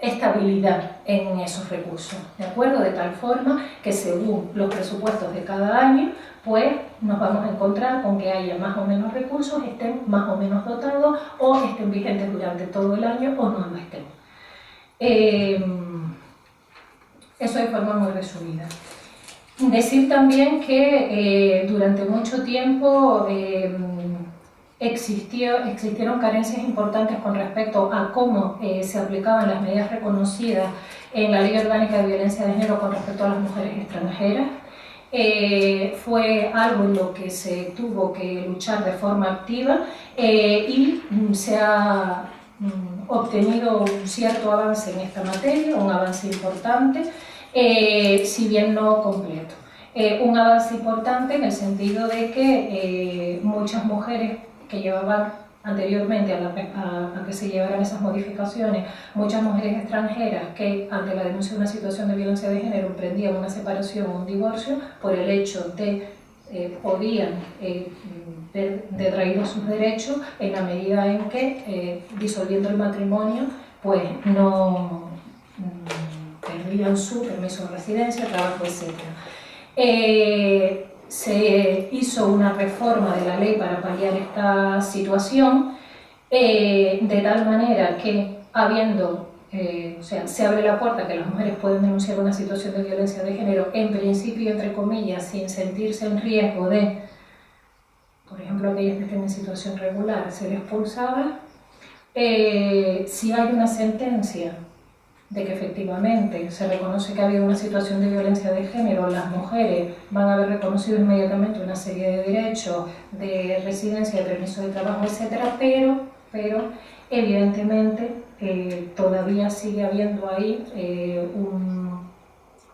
estabilidad en esos recursos, ¿de acuerdo? De tal forma que según los presupuestos de cada año, pues nos vamos a encontrar con que haya más o menos recursos, estén más o menos dotados o estén vigentes durante todo el año o no lo estén. Eso de forma muy resumida. Decir también que durante mucho tiempo existieron carencias importantes con respecto a cómo se aplicaban las medidas reconocidas en la Ley Orgánica de Violencia de Género con respecto a las mujeres extranjeras. Fue algo en lo que se tuvo que luchar de forma activa y se ha obtenido un cierto avance en esta materia, un avance importante, si bien no completo. Un avance importante en el sentido de que muchas mujeres que llevaban anteriormente a que se llevaran esas modificaciones, muchas mujeres extranjeras que ante la denuncia de una situación de violencia de género emprendían una separación o un divorcio por el hecho de podían ver detraídos sus derechos en la medida en que disolviendo el matrimonio pues no perdían su permiso de residencia, trabajo, etc. Se hizo una reforma de la ley para paliar esta situación de tal manera que se abre la puerta que las mujeres pueden denunciar una situación de violencia de género en principio, entre comillas, sin sentirse en riesgo de, por ejemplo, aquellas que estén en situación regular, ser expulsadas. Si hay una sentencia de que efectivamente se reconoce que ha habido una situación de violencia de género, las mujeres van a haber reconocido inmediatamente una serie de derechos de residencia, de permiso de trabajo, etc. Pero evidentemente todavía sigue habiendo ahí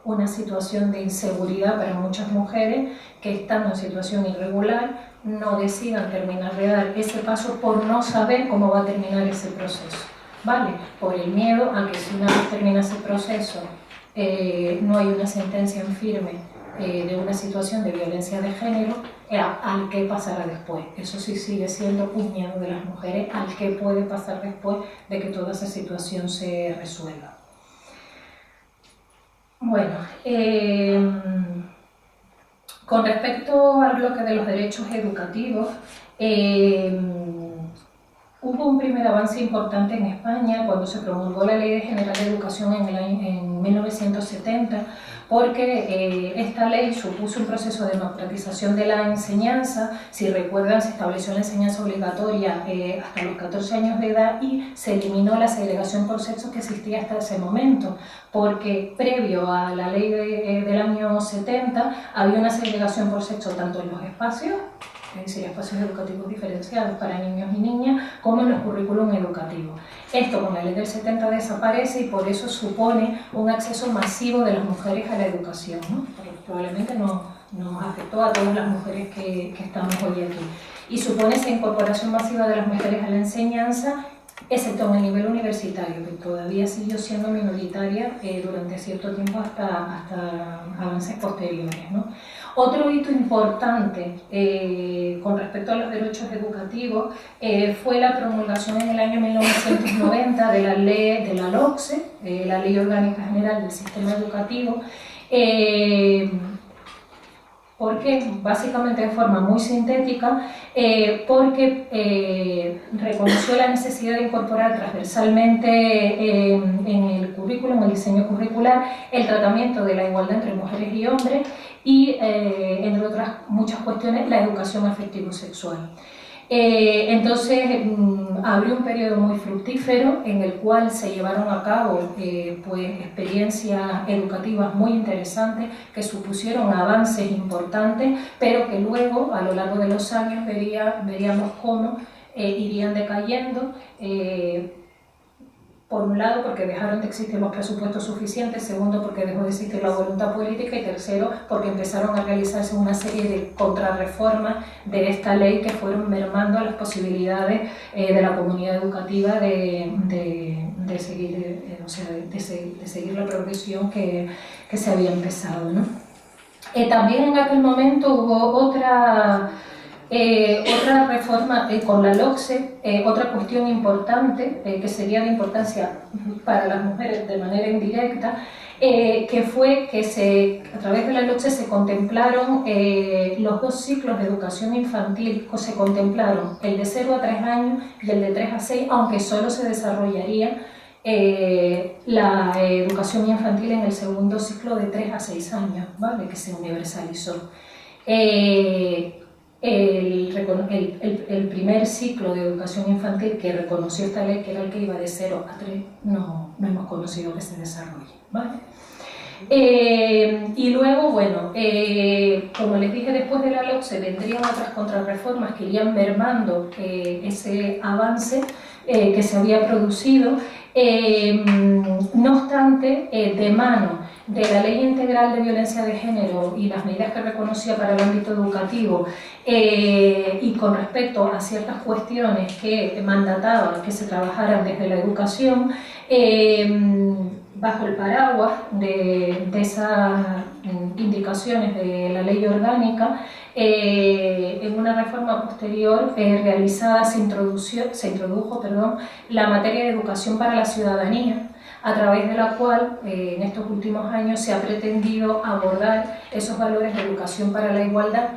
una situación de inseguridad para muchas mujeres que estando en situación irregular no decidan terminar de dar ese paso por no saber cómo va a terminar ese proceso. ¿Vale? Por el miedo a que si una vez termina ese proceso no hay una sentencia en firme de una situación de violencia de género, al que pasará después. Eso sí sigue siendo un miedo de las mujeres al que puede pasar después de que toda esa situación se resuelva. Bueno, con respecto al bloque de los derechos educativos, hubo un primer avance importante en España cuando se promulgó la Ley General de Educación en 1970, porque esta ley supuso un proceso de democratización de la enseñanza. Si recuerdan, se estableció la enseñanza obligatoria hasta los 14 años de edad y se eliminó la segregación por sexo que existía hasta ese momento, porque previo a la ley del año 70 había una segregación por sexo tanto en los espacios, es decir, espacios educativos diferenciados para niños y niñas, como en los currículum educativos. Esto con la ley del 70 desaparece y por eso supone un acceso masivo de las mujeres a la educación, ¿no? Porque probablemente nos afectó a todas las mujeres que estamos hoy aquí. Y supone esa incorporación masiva de las mujeres a la enseñanza, excepto en el nivel universitario, que todavía siguió siendo minoritaria durante cierto tiempo hasta avances posteriores, ¿no? Otro hito importante con respecto a los derechos educativos fue la promulgación en el año 1990 de la ley de la LOCSE, la Ley Orgánica General del Sistema Educativo, ¿Por qué? Básicamente de forma muy sintética, porque reconoció la necesidad de incorporar transversalmente en el currículum, en el diseño curricular, el tratamiento de la igualdad entre mujeres y hombres y, entre otras muchas cuestiones, la educación afectivo-sexual. Entonces abrió un periodo muy fructífero en el cual se llevaron a cabo pues, experiencias educativas muy interesantes que supusieron avances importantes, pero que luego a lo largo de los años veríamos cómo irían decayendo. Por un lado, porque dejaron de existir los presupuestos suficientes, segundo, porque dejó de existir la voluntad política y tercero, porque empezaron a realizarse una serie de contrarreformas de esta ley que fueron mermando las posibilidades de la comunidad educativa de seguir la progresión que se había empezado, ¿no? También en aquel momento hubo otra reforma con la LOCSE, otra cuestión importante que sería de importancia para las mujeres de manera indirecta, que fue que a través de la LOCSE se contemplaron los dos ciclos de educación infantil, se contemplaron el de 0 a 3 años y el de 3 a 6, aunque solo se desarrollaría la educación infantil en el segundo ciclo de 3 a 6 años, ¿vale? Que se universalizó. El primer ciclo de educación infantil que reconoció esta ley, que era el que iba de 0 a 3, no hemos conocido que se desarrolle, ¿vale? Y luego, bueno, como les dije, después de la LOCSE vendrían otras contrarreformas que irían mermando ese avance que se había producido. No obstante, de mano de la Ley Integral de Violencia de Género y las medidas que reconocía para el ámbito educativo y con respecto a ciertas cuestiones que mandataban que se trabajaran desde la educación, bajo el paraguas de esas indicaciones de la ley orgánica, en una reforma posterior realizada se introdujo la materia de educación para la ciudadanía, a través de la cual en estos últimos años se ha pretendido abordar esos valores de educación para la igualdad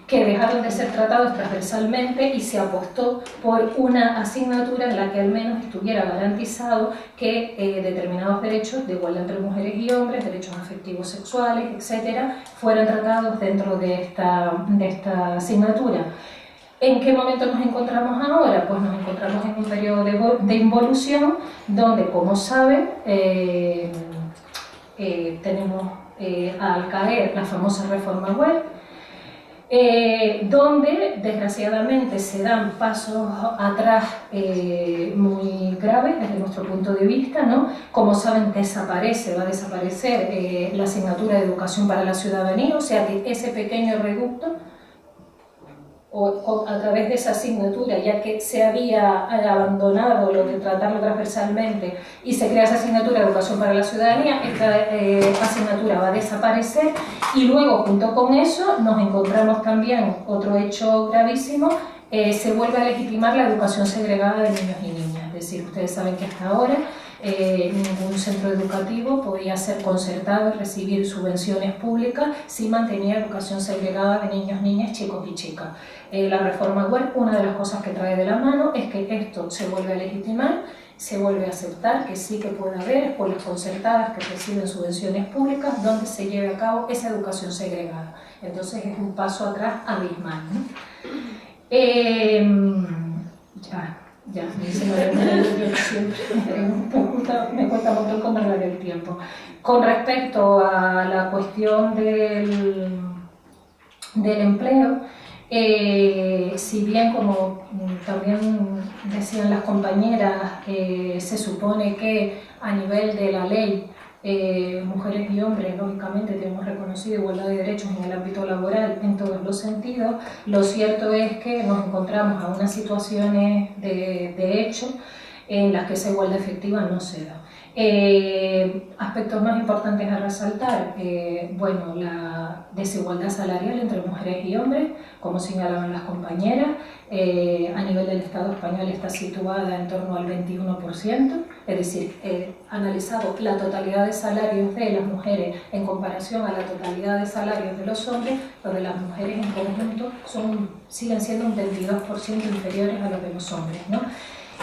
que dejaron de ser tratados transversalmente y se apostó por una asignatura en la que al menos estuviera garantizado que determinados derechos de igualdad entre mujeres y hombres, derechos afectivos sexuales, etcétera, fueran tratados dentro de esta asignatura. ¿En qué momento nos encontramos ahora? Pues nos encontramos en un periodo de involución donde, como saben, tenemos al caer la famosa reforma Wert, donde desgraciadamente se dan pasos atrás muy graves desde nuestro punto de vista, ¿no? Como saben, va a desaparecer la asignatura de educación para la ciudadanía, o sea que ese pequeño reducto a través de esa asignatura, ya que se había abandonado lo de tratarlo transversalmente y se crea esa asignatura de educación para la ciudadanía, esta asignatura va a desaparecer y luego junto con eso nos encontramos también otro hecho gravísimo, se vuelve a legitimar la educación segregada de niños y niñas, es decir, ustedes saben que hasta ahora ningún centro educativo podía ser concertado y recibir subvenciones públicas si mantenía educación segregada de niños, niñas, chicos y chicas. La reforma Wert, una de las cosas que trae de la mano es que esto se vuelve a legitimar, se vuelve a aceptar que sí que puede haber escuelas concertadas que reciben subvenciones públicas donde se lleve a cabo esa educación segregada. Entonces es un paso atrás abismal, ¿no? Ya, me dicen me cuesta mucho controlar el tiempo. Con respecto a la cuestión del empleo, si bien, como también decían las compañeras, se supone que a nivel de la ley mujeres y hombres, lógicamente, tenemos reconocido igualdad de derechos en el ámbito laboral en todos los sentidos, lo cierto es que nos encontramos a unas situaciones de hecho en las que esa igualdad efectiva no se da. Aspectos más importantes a resaltar, bueno, la desigualdad salarial entre mujeres y hombres, como señalaban las compañeras, a nivel del Estado español está situada en torno al 21%, es decir, analizado la totalidad de salarios de las mujeres en comparación a la totalidad de salarios de los hombres, donde las mujeres en conjunto siguen siendo un 22% inferiores a los de los hombres, ¿no?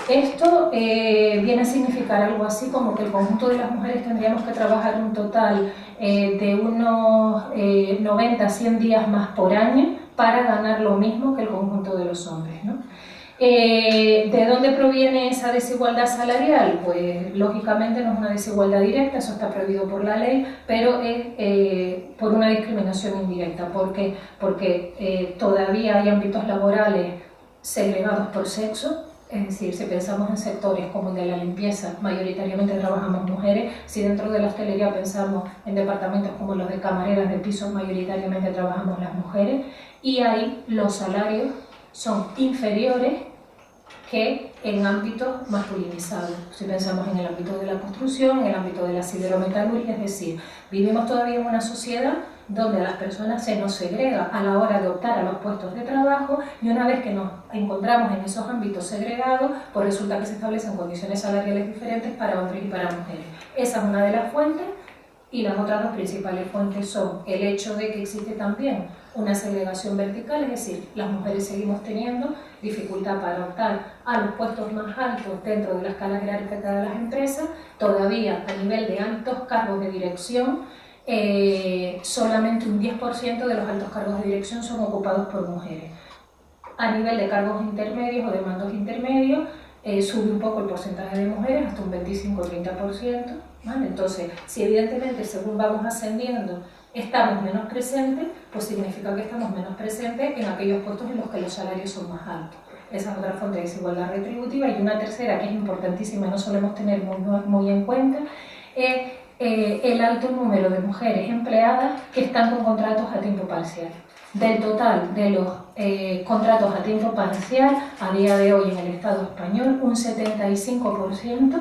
Esto viene a significar algo así como que el conjunto de las mujeres tendríamos que trabajar un total de unos 90 a 100 días más por año para ganar lo mismo que el conjunto de los hombres, ¿no? ¿De dónde proviene esa desigualdad salarial? Pues lógicamente no es una desigualdad directa, eso está prohibido por la ley, pero es por una discriminación indirecta. ¿Por qué? Porque todavía hay ámbitos laborales segregados por sexo. Es decir, si pensamos en sectores como el de la limpieza, mayoritariamente trabajamos mujeres. Si dentro de la hostelería pensamos en departamentos como los de camareras de piso, mayoritariamente trabajamos las mujeres. Y ahí los salarios son inferiores que en ámbitos masculinizados. Si pensamos en el ámbito de la construcción, en el ámbito de la siderometalurgia, es decir, vivimos todavía en una sociedad donde a las personas se nos segrega a la hora de optar a los puestos de trabajo, y una vez que nos encontramos en esos ámbitos segregados, pues resulta que se establecen condiciones salariales diferentes para hombres y para mujeres. Esa es una de las fuentes, y las otras dos principales fuentes son el hecho de que existe también una segregación vertical, es decir, las mujeres seguimos teniendo dificultad para optar a los puestos más altos dentro de la escala jerárquica de las empresas. Todavía a nivel de altos cargos de dirección, solamente un 10% de los altos cargos de dirección son ocupados por mujeres. A nivel de cargos intermedios o de mandos intermedios, sube un poco el porcentaje de mujeres hasta un 25-30%, ¿vale? Entonces, si evidentemente según vamos ascendiendo estamos menos presentes, pues significa que estamos menos presentes en aquellos puestos en los que los salarios son más altos. Esa es otra fuente de desigualdad retributiva. Y una tercera que es importantísima y no solemos tener muy en cuenta es el alto número de mujeres empleadas que están con contratos a tiempo parcial. Del total de los contratos a tiempo parcial, a día de hoy en el Estado español, un 75%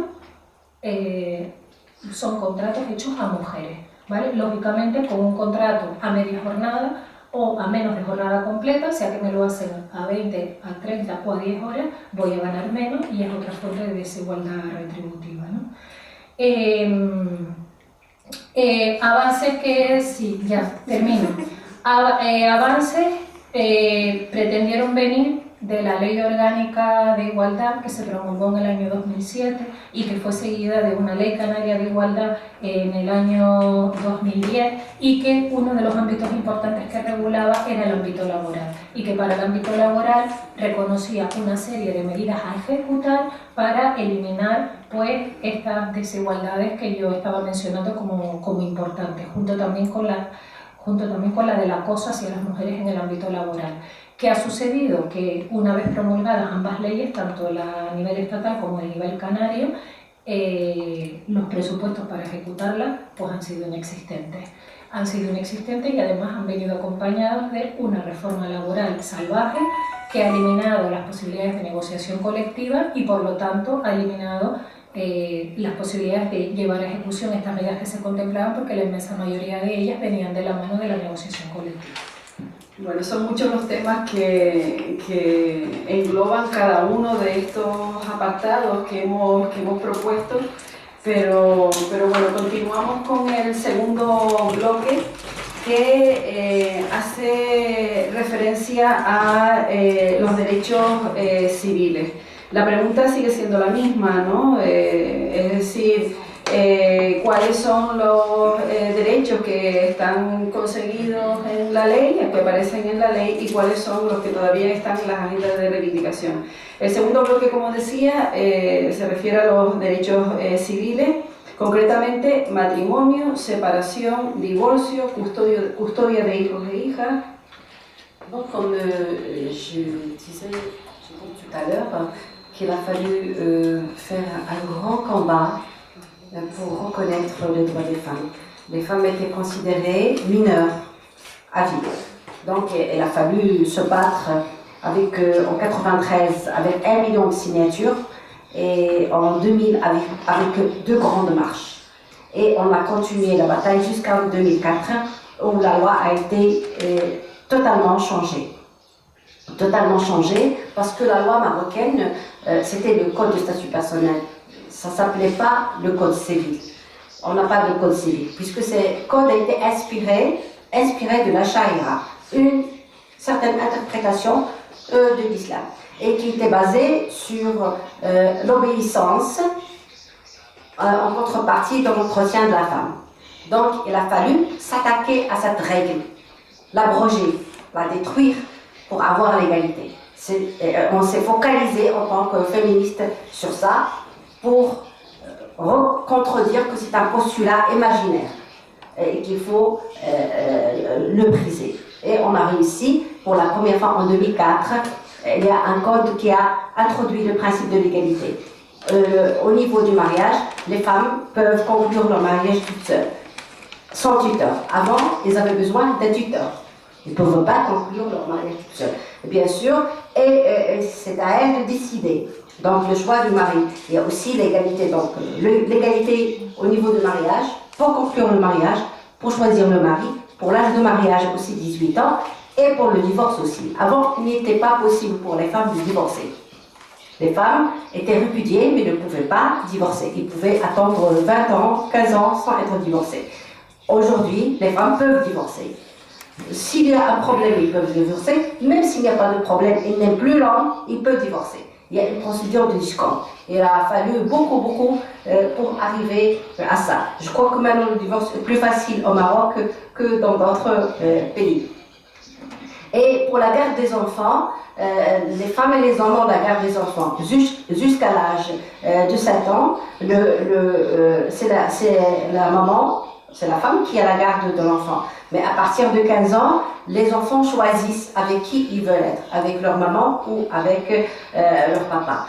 son contratos hechos a mujeres, ¿vale? Lógicamente, con un contrato a media jornada o a menos de jornada completa, sea que me lo hacen a 20, a 30 o a 10 horas, voy a ganar menos, y es otra fuente de desigualdad retributiva, ¿no? Avances que, sí, ya termino. Avances pretendieron venir de la Ley Orgánica de Igualdad que se promulgó en el año 2007 y que fue seguida de una Ley Canaria de Igualdad en el año 2010, y que uno de los ámbitos importantes que regulaba era el ámbito laboral, y que para el ámbito laboral reconocía una serie de medidas a ejecutar para eliminar pues estas desigualdades que yo estaba mencionando como importantes, junto también con la del acoso hacia las mujeres en el ámbito laboral. ¿Qué ha sucedido? Que una vez promulgadas ambas leyes, tanto a nivel estatal como a nivel canario, los presupuestos para ejecutarlas pues han sido inexistentes. Han sido inexistentes y además han venido acompañados de una reforma laboral salvaje que ha eliminado las posibilidades de negociación colectiva y por lo tanto ha eliminado las posibilidades de llevar a ejecución estas medidas que se contemplaban, porque la inmensa mayoría de ellas venían de la mano de la negociación colectiva. Bueno, son muchos los temas que engloban cada uno de estos apartados que hemos propuesto, pero bueno, continuamos con el segundo bloque, que hace referencia a los derechos civiles. La pregunta sigue siendo la misma, ¿no? Es decir, cuáles son los derechos que están conseguidos en la ley, que aparecen en la ley, y cuáles son los que todavía están en las agendas de reivindicación. El segundo bloque, como decía, se refiere a los derechos civiles, concretamente matrimonio, separación, divorcio, custodia de hijos e hijas. Donc, comme je disais tout à l'heure, qu'il a fallu faire un grand combat pour reconnaître les droits des femmes. Les femmes étaient considérées mineures à vie. Donc il a fallu se battre avec, en 1993 avec 1 million de signatures et en 2000 avec 2 grandes marches. Et on a continué la bataille jusqu'en 2004 où la loi a été totalement changée. Totalement changée parce que la loi marocaine, c'était le code de statut personnel. Ça ne s'appelait pas le code civil. On n'a pas de code civil puisque ce code a été inspiré de la charia, une certaine interprétation de l'islam et qui était basée sur l'obéissance en contrepartie de l'entretien de la femme. Donc il a fallu s'attaquer à cette règle, l'abroger, la détruire pour avoir l'égalité. On s'est focalisé en tant que féministe sur ça pour contredire que c'est un postulat imaginaire et qu'il faut le briser. Et on a réussi, pour la première fois en 2004, il y a un code qui a introduit le principe de l'égalité. Au niveau du mariage, les femmes peuvent conclure leur mariage toutes seules, sans tuteur. Avant, ils avaient besoin d'un tuteur. Ils ne peuvent pas conclure leur mariage toutes seules. Bien sûr, et c'est à elles de décider. Donc le choix du mari. Il y a aussi l'égalité. Donc l'égalité au niveau du mariage, pour conclure le mariage, pour choisir le mari, pour l'âge de mariage aussi 18 ans, et pour le divorce aussi. Avant, il n'était pas possible pour les femmes de divorcer. Les femmes étaient répudiées, mais ne pouvaient pas divorcer. Ils pouvaient attendre 20 ans, 15 ans sans être divorcés. Aujourd'hui, les femmes peuvent divorcer. S'il y a un problème, ils peuvent divorcer. Même s'il n'y a pas de problème, ils n'aiment plus l'homme, ils peuvent divorcer. Il y a une procédure de discorde. Il a fallu beaucoup pour arriver à ça. Je crois que maintenant le divorce est plus facile au Maroc que dans d'autres pays. Et pour la garde des enfants, les femmes et les hommes ont la garde des enfants jusqu'à l'âge de 7 ans. C'est la maman, c'est la femme qui a la garde de l'enfant. Mais à partir de 15 ans, les enfants choisissent avec qui ils veulent être, avec leur maman ou avec leur papa.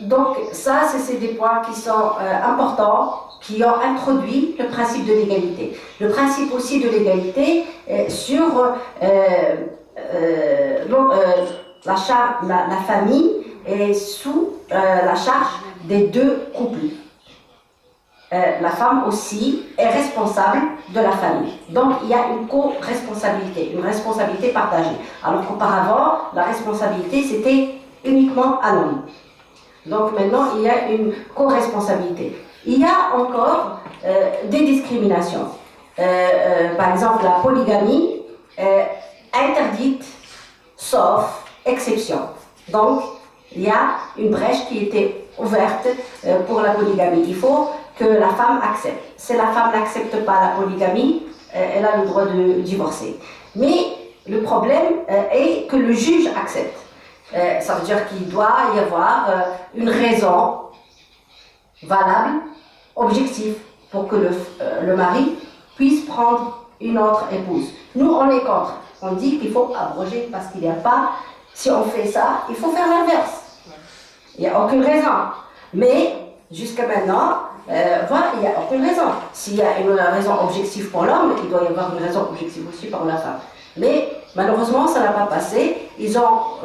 Donc ça, c'est des points qui sont importants, qui ont introduit le principe de l'égalité. Le principe aussi de l'égalité sur la famille est sous la charge des 2 couples. La femme aussi est responsable de la famille. Donc il y a une co-responsabilité, une responsabilité partagée. Alors qu'auparavant, la responsabilité c'était uniquement à l'homme. Donc maintenant, il y a une co-responsabilité. Il y a encore des discriminations. Par exemple, la polygamie interdite, sauf exception. Donc, il y a une brèche qui était ouverte pour la polygamie. Il faut que la femme accepte. Si la femme n'accepte pas la polygamie, elle a le droit de divorcer. Mais le problème est que le juge accepte. Ça veut dire qu'il doit y avoir une raison valable, objective, pour que le mari puisse prendre une autre épouse. Nous, on est contre. On dit qu'il faut abroger parce qu'il n'y a pas, si on fait ça, il faut faire l'inverse. Il n'y a aucune raison. Mais jusqu'à maintenant, voilà, il n'y a aucune raison. S'il y a une raison objective pour l'homme, il doit y avoir une raison objective aussi pour la femme. Mais malheureusement, ça n'a pas passé. Ils ont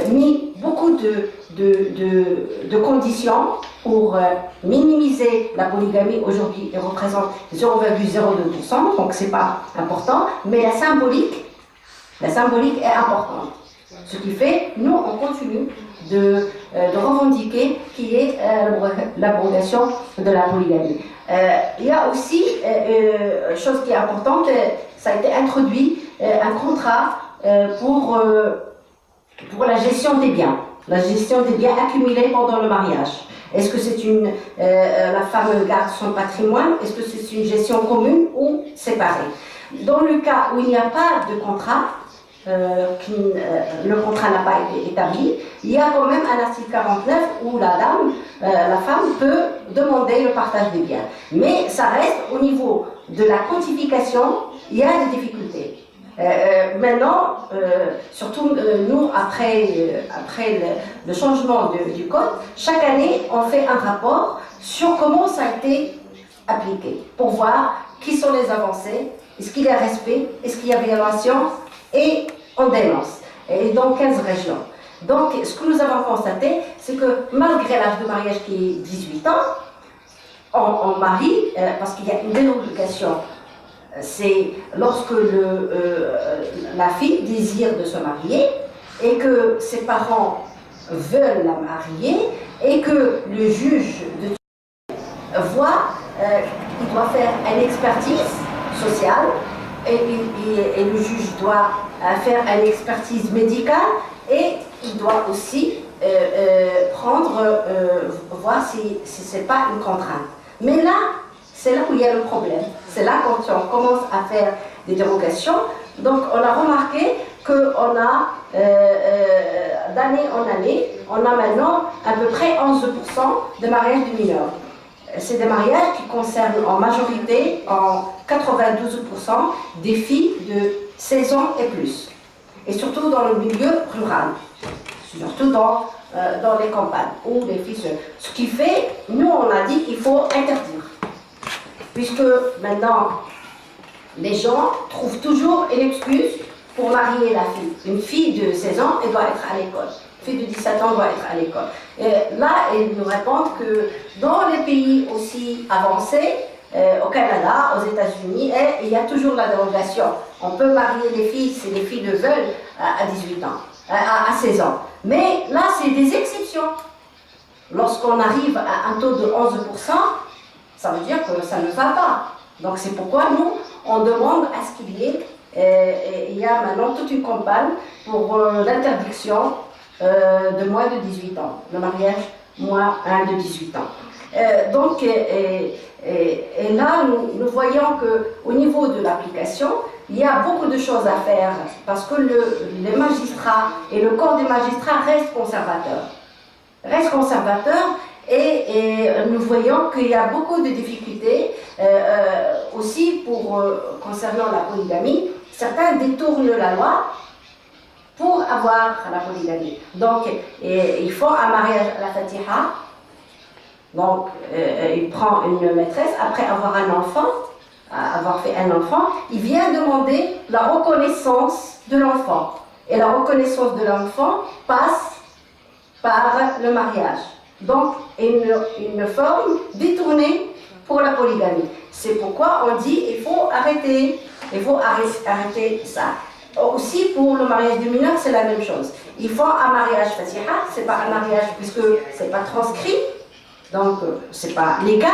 mis beaucoup de conditions pour minimiser la polygamie. Aujourd'hui, elle représente 0,02%, donc c'est pas important. Mais la symbolique est importante. Ce qui fait, nous, on continue de revendiquer qui est l'abrogation de la polygamie. Il y a aussi une chose qui est importante, ça a été introduit un contrat pour la gestion des biens. La gestion des biens accumulés pendant le mariage. Est-ce que c'est la femme garde son patrimoine? Est-ce que c'est une gestion commune ou séparée? Dans le cas où il n'y a pas de contrat, le contrat n'a pas été établi, il y a quand même un article 49 où la femme peut demander le partage des biens. Mais ça reste au niveau de la codification, il y a des difficultés. Maintenant, surtout nous, après le changement du code, chaque année, on fait un rapport sur comment ça a été appliqué, pour voir qui sont les avancées, est-ce qu'il y a respect, est-ce qu'il y a violation, et on dénonce. Et dans 15 régions. Donc, ce que nous avons constaté, c'est que malgré l'âge de mariage qui est 18 ans, on marie, parce qu'il y a une dérogation. C'est lorsque la fille désire de se marier et que ses parents veulent la marier et que le juge voit qu'il doit faire une expertise sociale et le juge doit faire une expertise médicale et il doit aussi voir si ce n'est pas une contrainte. Mais là, c'est là où il y a le problème. C'est là quand on commence à faire des dérogations. Donc on a remarqué qu'on a, d'année en année, on a maintenant à peu près 11% de mariages de mineurs. C'est des mariages qui concernent en majorité, en 92%, des filles de 16 ans et plus. Et surtout dans le milieu rural, surtout dans les campagnes, où les filles Ce qui fait, nous on a dit qu'il faut interdire. Puisque maintenant, les gens trouvent toujours une excuse pour marier la fille. Une fille de 16 ans, elle doit être à l'école. Une fille de 17 ans doit être à l'école. Et là, ils nous répondent que dans les pays aussi avancés, au Canada, aux États-Unis, il y a toujours la dérogation. On peut marier les filles si les filles le veulent à 18 ans, à 16 ans. Mais là, c'est des exceptions. Lorsqu'on arrive à un taux de 11%, ça veut dire que ça ne va pas. Donc c'est pourquoi nous, on demande à ce qu'il y ait, il y a maintenant toute une campagne pour l'interdiction de moins de 18 ans, le mariage moins de 18 ans. Et là, nous voyons qu'au niveau de l'application, il y a beaucoup de choses à faire parce que les magistrats et le corps des magistrats restent conservateurs. Et nous voyons qu'il y a beaucoup de difficultés aussi concernant la polygamie. Certains détournent la loi pour avoir la polygamie. Donc, ils font un mariage à la Fatiha. Donc, il prend une maîtresse après avoir fait un enfant. Il vient demander la reconnaissance de l'enfant. Et la reconnaissance de l'enfant passe par le mariage. Donc, une forme détournée pour la polygamie. C'est pourquoi on dit qu'il faut arrêter. Il faut arrêter ça. Aussi, pour le mariage de mineurs, c'est la même chose. Ils font un mariage fatiha, c'est pas un mariage puisque c'est pas transcrit, donc c'est pas légal.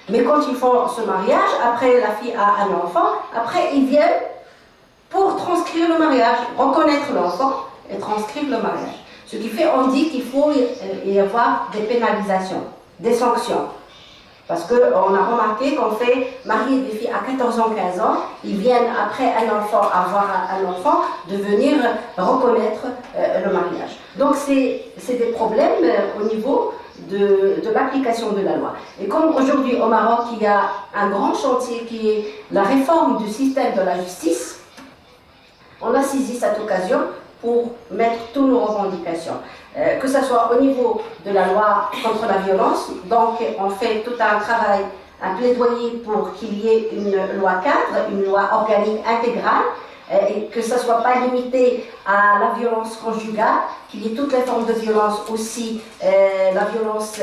Mais quand ils font ce mariage, après la fille a un enfant, après ils viennent pour transcrire le mariage, reconnaître l'enfant et transcrire le mariage. Ce qui fait, on dit qu'il faut y avoir des pénalisations, des sanctions. Parce qu'on a remarqué qu'on fait marier des filles à 14 ans, 15 ans, ils viennent après avoir un enfant, de venir reconnaître le mariage. Donc c'est des problèmes au niveau de l'application de la loi. Et comme aujourd'hui au Maroc, il y a un grand chantier qui est la réforme du système de la justice, on a saisi cette occasion pour mettre toutes nos revendications. Que ce soit au niveau de la loi contre la violence, donc on fait tout un travail, un plaidoyer pour qu'il y ait une loi cadre, une loi organique intégrale, et que ça ne soit pas limité à la violence conjugale, qu'il y ait toutes les formes de violence aussi, la violence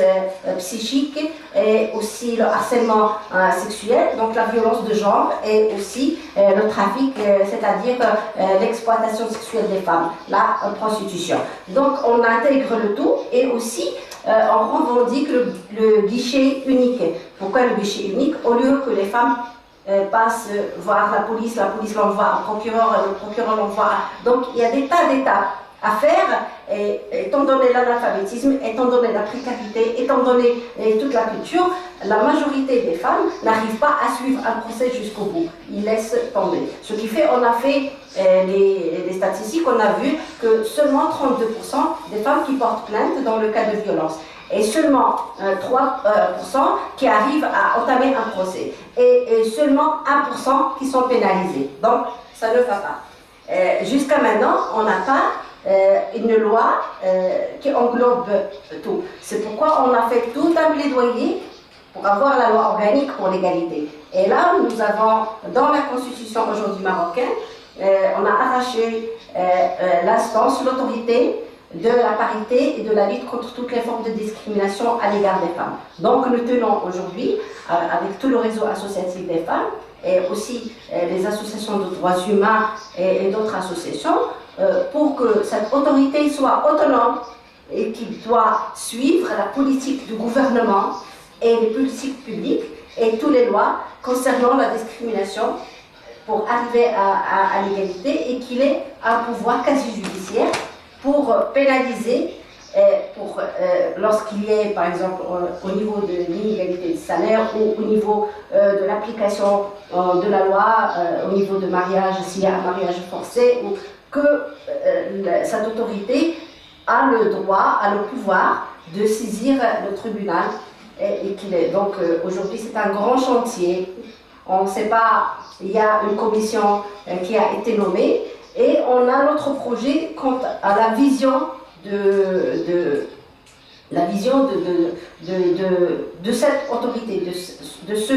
psychique et aussi le harcèlement sexuel, donc la violence de genre et aussi le trafic, c'est-à-dire l'exploitation sexuelle des femmes, la prostitution. Donc on intègre le tout et aussi on revendique le guichet unique. Pourquoi le guichet unique? Au lieu que les femmes passent voir la police l'envoie au procureur, le procureur l'envoie. Donc il y a des tas d'étapes à faire, et, étant donné l'analphabétisme, étant donné la précarité, étant donné toute la culture, la majorité des femmes n'arrivent pas à suivre un procès jusqu'au bout. Ils laissent tomber. Ce qui fait, on a fait les statistiques, on a vu que seulement 32% des femmes qui portent plainte dans le cas de violence. Et seulement 3% qui arrivent à entamer un procès. Et seulement 1% qui sont pénalisés. Donc, ça ne va pas. Jusqu'à maintenant, on n'a pas une loi qui englobe tout. C'est pourquoi on a fait tout un plaidoyer pour avoir la loi organique pour l'égalité. Et là, nous avons, dans la constitution aujourd'hui marocaine, on a arraché l'instance, l'autorité de la parité et de la lutte contre toutes les formes de discrimination à l'égard des femmes. Donc nous tenons aujourd'hui, avec tout le réseau associatif des femmes, et aussi les associations de droits humains et d'autres associations, pour que cette autorité soit autonome et qui doit suivre la politique du gouvernement et les politiques publiques et toutes les lois concernant la discrimination pour arriver à l'égalité, et qu'il ait un pouvoir quasi-judiciaire pour pénaliser lorsqu'il y a, par exemple, au niveau de l'inégalité de salaire ou au niveau de l'application de la loi, au niveau de mariage, s'il y a un mariage forcé, ou que cette autorité a le droit, a le pouvoir de saisir le tribunal. Et qu'il est. Donc aujourd'hui, c'est un grand chantier. On ne sait pas, il y a une commission qui a été nommée, et on a notre projet quant à la vision de cette autorité, de ce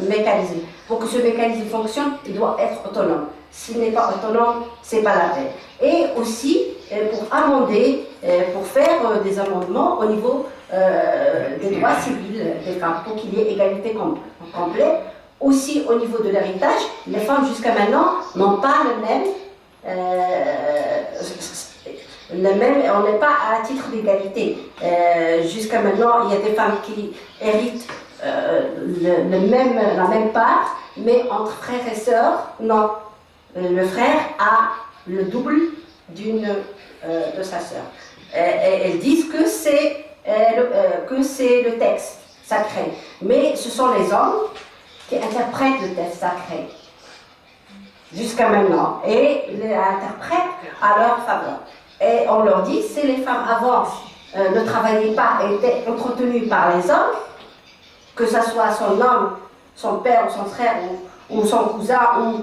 mécanisme. Pour que ce mécanisme fonctionne, il doit être autonome. S'il n'est pas autonome, ce n'est pas la peine. Et aussi, pour amender, pour faire des amendements au niveau des droits civils des femmes, pour qu'il y ait égalité complète. Aussi, au niveau de l'héritage, les femmes jusqu'à maintenant n'ont pas le même, on n'est pas à titre d'égalité. Jusqu'à maintenant, il y a des femmes qui héritent la même part, mais entre frères et sœurs, non. Le frère a le double de sa sœur. Elles disent que c'est le texte sacré, mais ce sont les hommes qui interprètent le texte sacré jusqu'à maintenant et l'interprètent à leur faveur. Et on leur dit, si les femmes avant ne travaillaient pas et étaient entretenues par les hommes, que ce soit son homme, son père ou son frère ou son cousin ou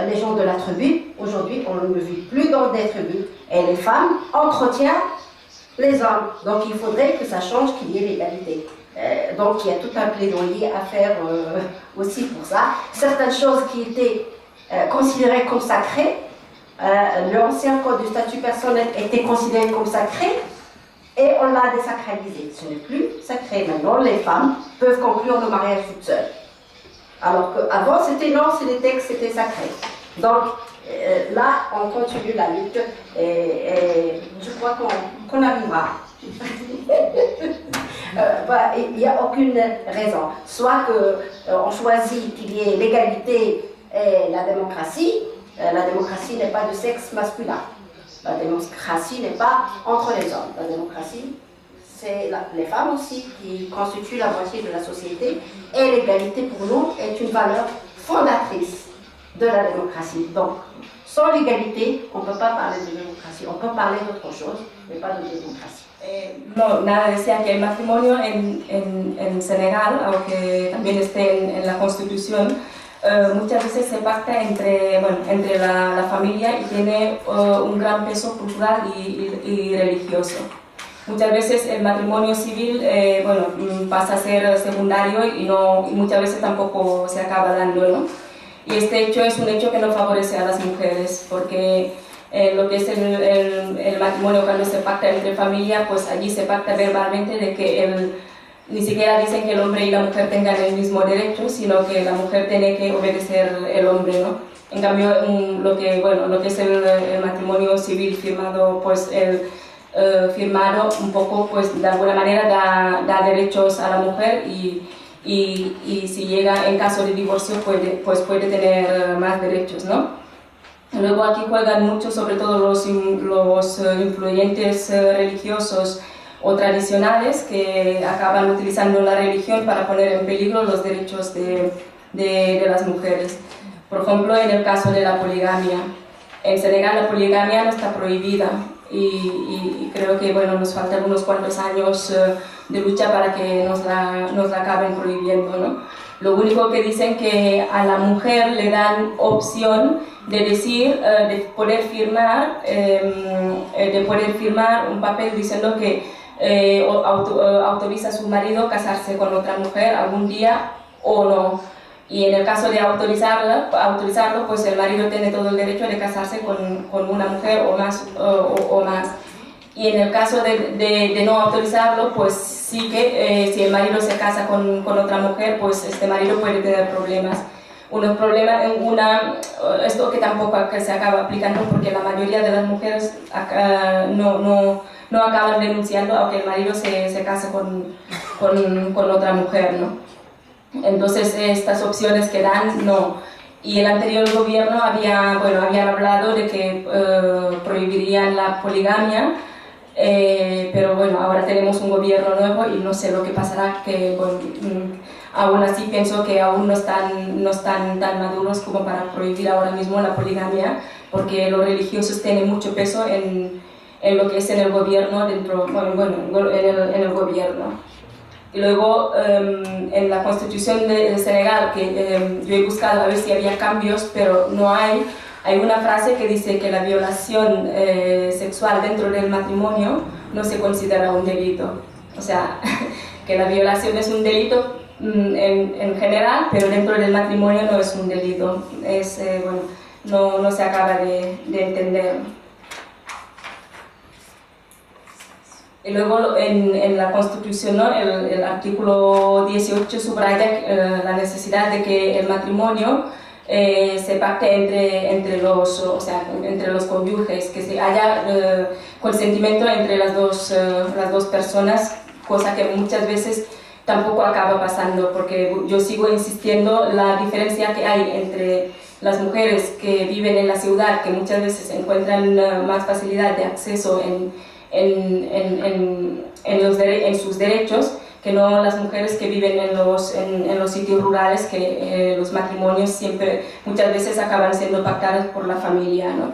les gens de la tribu, aujourd'hui on ne vit plus dans des tribus et les femmes entretiennent les hommes. Donc il faudrait que ça change, qu'il y ait l'égalité. Donc il y a tout un plaidoyer à faire aussi pour ça. Certaines choses qui étaient considérées comme sacrées, l'ancien code du statut personnel était considéré comme sacré et on l'a désacralisé. Ce n'est plus sacré. Maintenant, les femmes peuvent conclure le mariage toutes seules. Alors qu'avant, c'était non, c'est les textes, c'était sacré. Donc là, on continue la lutte et je crois qu'on arrivera. Il n'y a aucune raison. Soit qu'on choisit qu'il y ait l'égalité et la démocratie. La démocratie n'est pas de sexe masculin. La démocratie n'est pas entre les hommes. La démocratie, c'est les femmes aussi qui constituent la moitié de la société. Et l'égalité pour nous est une valeur fondatrice de la démocratie. Donc, sans l'égalité, on ne peut pas parler de démocratie. On peut parler d'autre chose, mais pas de démocratie. No, nada, decía que el matrimonio en Senegal, aunque también esté en la Constitución, muchas veces se pacta entre la familia y tiene un gran peso cultural y religioso. Muchas veces el matrimonio civil pasa a ser secundario y muchas veces tampoco se acaba dando, ¿no? Y este hecho es un hecho que no favorece a las mujeres, porque lo que es el matrimonio cuando se pacta entre familia, pues allí se pacta verbalmente de que ni siquiera dicen que el hombre y la mujer tengan el mismo derecho, sino que la mujer tiene que obedecer el hombre, ¿no? En cambio, lo que es el matrimonio civil firmado, pues firmado un poco, pues de alguna manera da derechos a la mujer y si llega en caso de divorcio puede tener más derechos, ¿no? Luego aquí juegan mucho, sobre todo los influyentes religiosos o tradicionales que acaban utilizando la religión para poner en peligro los derechos de las mujeres. Por ejemplo, en el caso de la poligamia. En Senegal la poligamia no está prohibida y creo que nos faltan unos cuantos años de lucha para que nos la acaben prohibiendo, ¿no? Lo único que dicen que a la mujer le dan opción de decir, de poder firmar un papel diciendo que autoriza a su marido a casarse con otra mujer algún día o no. Y en el caso de autorizarlo, pues el marido tiene todo el derecho de casarse con una mujer o más. Y en el caso de no autorizarlo, pues sí que si el marido se casa con otra mujer, pues este marido puede tener problemas. Unos problemas, esto que tampoco que se acaba aplicando porque la mayoría de las mujeres no acaban denunciando aunque el marido se case con otra mujer, ¿no? Entonces estas opciones que dan, no. Y el anterior gobierno habían hablado de que prohibirían la poligamia, pero bueno, ahora tenemos un gobierno nuevo y no sé lo que pasará, que bueno, aún así pienso que aún no están tan maduros como para prohibir ahora mismo la poligamia, porque los religiosos tienen mucho peso en lo que es en el gobierno, en el gobierno. Y luego en la constitución de Senegal, que yo he buscado a ver si había cambios, pero no hay una frase que dice que la violación sexual dentro del matrimonio no se considera un delito. O sea, que la violación es un delito en general, pero dentro del matrimonio no es un delito. No se acaba de entender. Y luego en la Constitución, ¿no? el artículo 18 subraya la necesidad de que el matrimonio se pacte entre los cónyuges, que se haya consentimiento entre las dos personas, cosa que muchas veces tampoco acaba pasando, porque yo sigo insistiendo la diferencia que hay entre las mujeres que viven en la ciudad, que muchas veces encuentran más facilidad de acceso en sus derechos, que no las mujeres que viven en los sitios rurales, que los matrimonios siempre, muchas veces acaban siendo pactados por la familia, ¿no?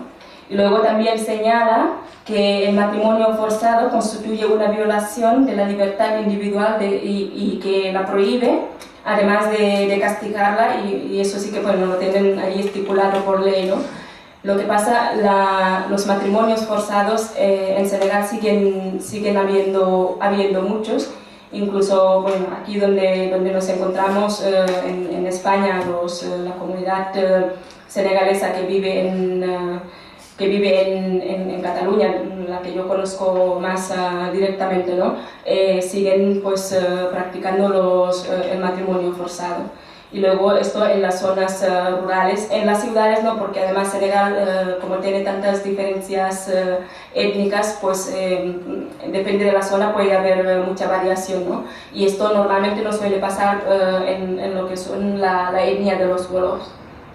Y luego también señala que el matrimonio forzado constituye una violación de la libertad individual y que la prohíbe, además de castigarla, y eso sí que bueno, lo tienen ahí estipulado por ley, ¿no? Lo que pasa, los matrimonios forzados en Senegal siguen habiendo muchos, incluso bueno, aquí donde nos encontramos en España, la comunidad senegalesa que vive en Cataluña, la que yo conozco más directamente, ¿no? Siguen pues practicando el matrimonio forzado. Y luego esto en las zonas rurales, en las ciudades no, porque además Senegal, como tiene tantas diferencias étnicas, pues depende de la zona, puede haber mucha variación, ¿no? Y esto normalmente no suele pasar en lo que son la etnia de los Wolof,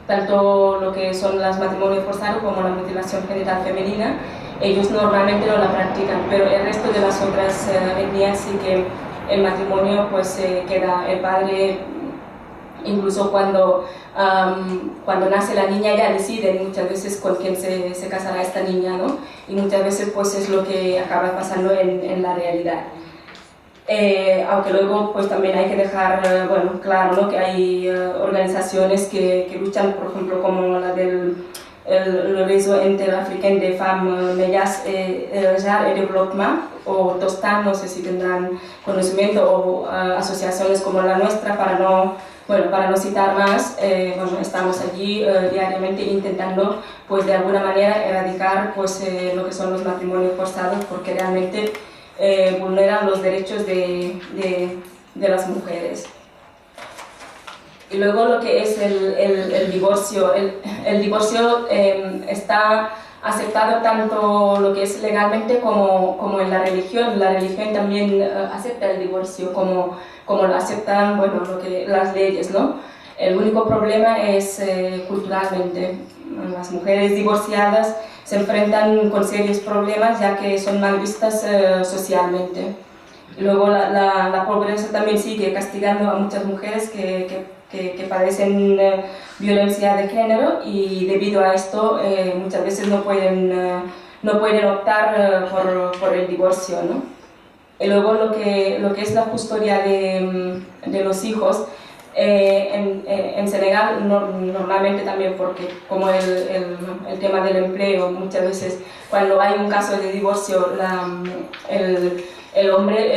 tanto lo que son los matrimonios forzados como la mutilación genital femenina, ellos normalmente no la practican, pero el resto de las otras etnias sí que el matrimonio pues queda el padre. Incluso cuando nace la niña ya deciden muchas veces con quién se casará esta niña, ¿no? Y muchas veces pues es lo que acaba pasando en la realidad. Aunque luego pues también hay que dejar claro, ¿no? Que hay organizaciones que luchan, por ejemplo, como la del Réseau Interafricain de Femmes Médias et Développement, o TOSTAN, no sé si tendrán conocimiento, o asociaciones como la nuestra, para no citar más, estamos allí diariamente intentando pues de alguna manera erradicar pues lo que son los matrimonios forzados, porque realmente vulneran los derechos de las mujeres. Y luego lo que es el divorcio. El divorcio está aceptado tanto lo que es legalmente como en la religión. La religión también acepta el divorcio como lo aceptan las leyes, ¿no? El único problema es culturalmente. Las mujeres divorciadas se enfrentan con serios problemas ya que son mal vistas socialmente. Y luego la pobreza también sigue castigando a muchas mujeres que padecen violencia de género, y debido a esto muchas veces no pueden optar por el divorcio, ¿no? Y luego lo que es la custodia de los hijos en Senegal, normalmente también, porque como el tema del empleo, muchas veces cuando hay un caso de divorcio el hombre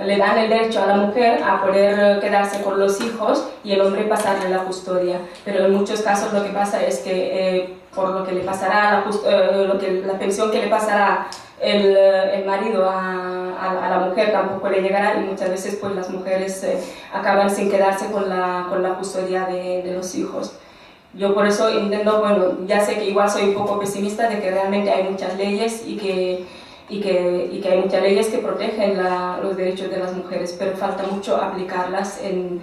le dan el derecho a la mujer a poder quedarse con los hijos y el hombre pasarle la custodia. Pero en muchos casos lo que pasa es que por lo que le pasará, la pensión que le pasará el marido a la mujer tampoco le llegará, y muchas veces pues las mujeres acaban sin quedarse con la custodia de los hijos. Yo por eso intento, bueno, ya sé que igual soy un poco pesimista de que realmente hay muchas leyes y que hay muchas leyes que protegen los derechos de las mujeres, pero falta mucho aplicarlas en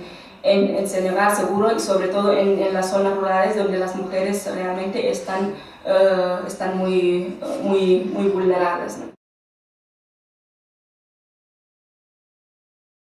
Senegal seguro, y sobre todo en las zonas rurales donde las mujeres realmente están muy vulneradas, ¿no?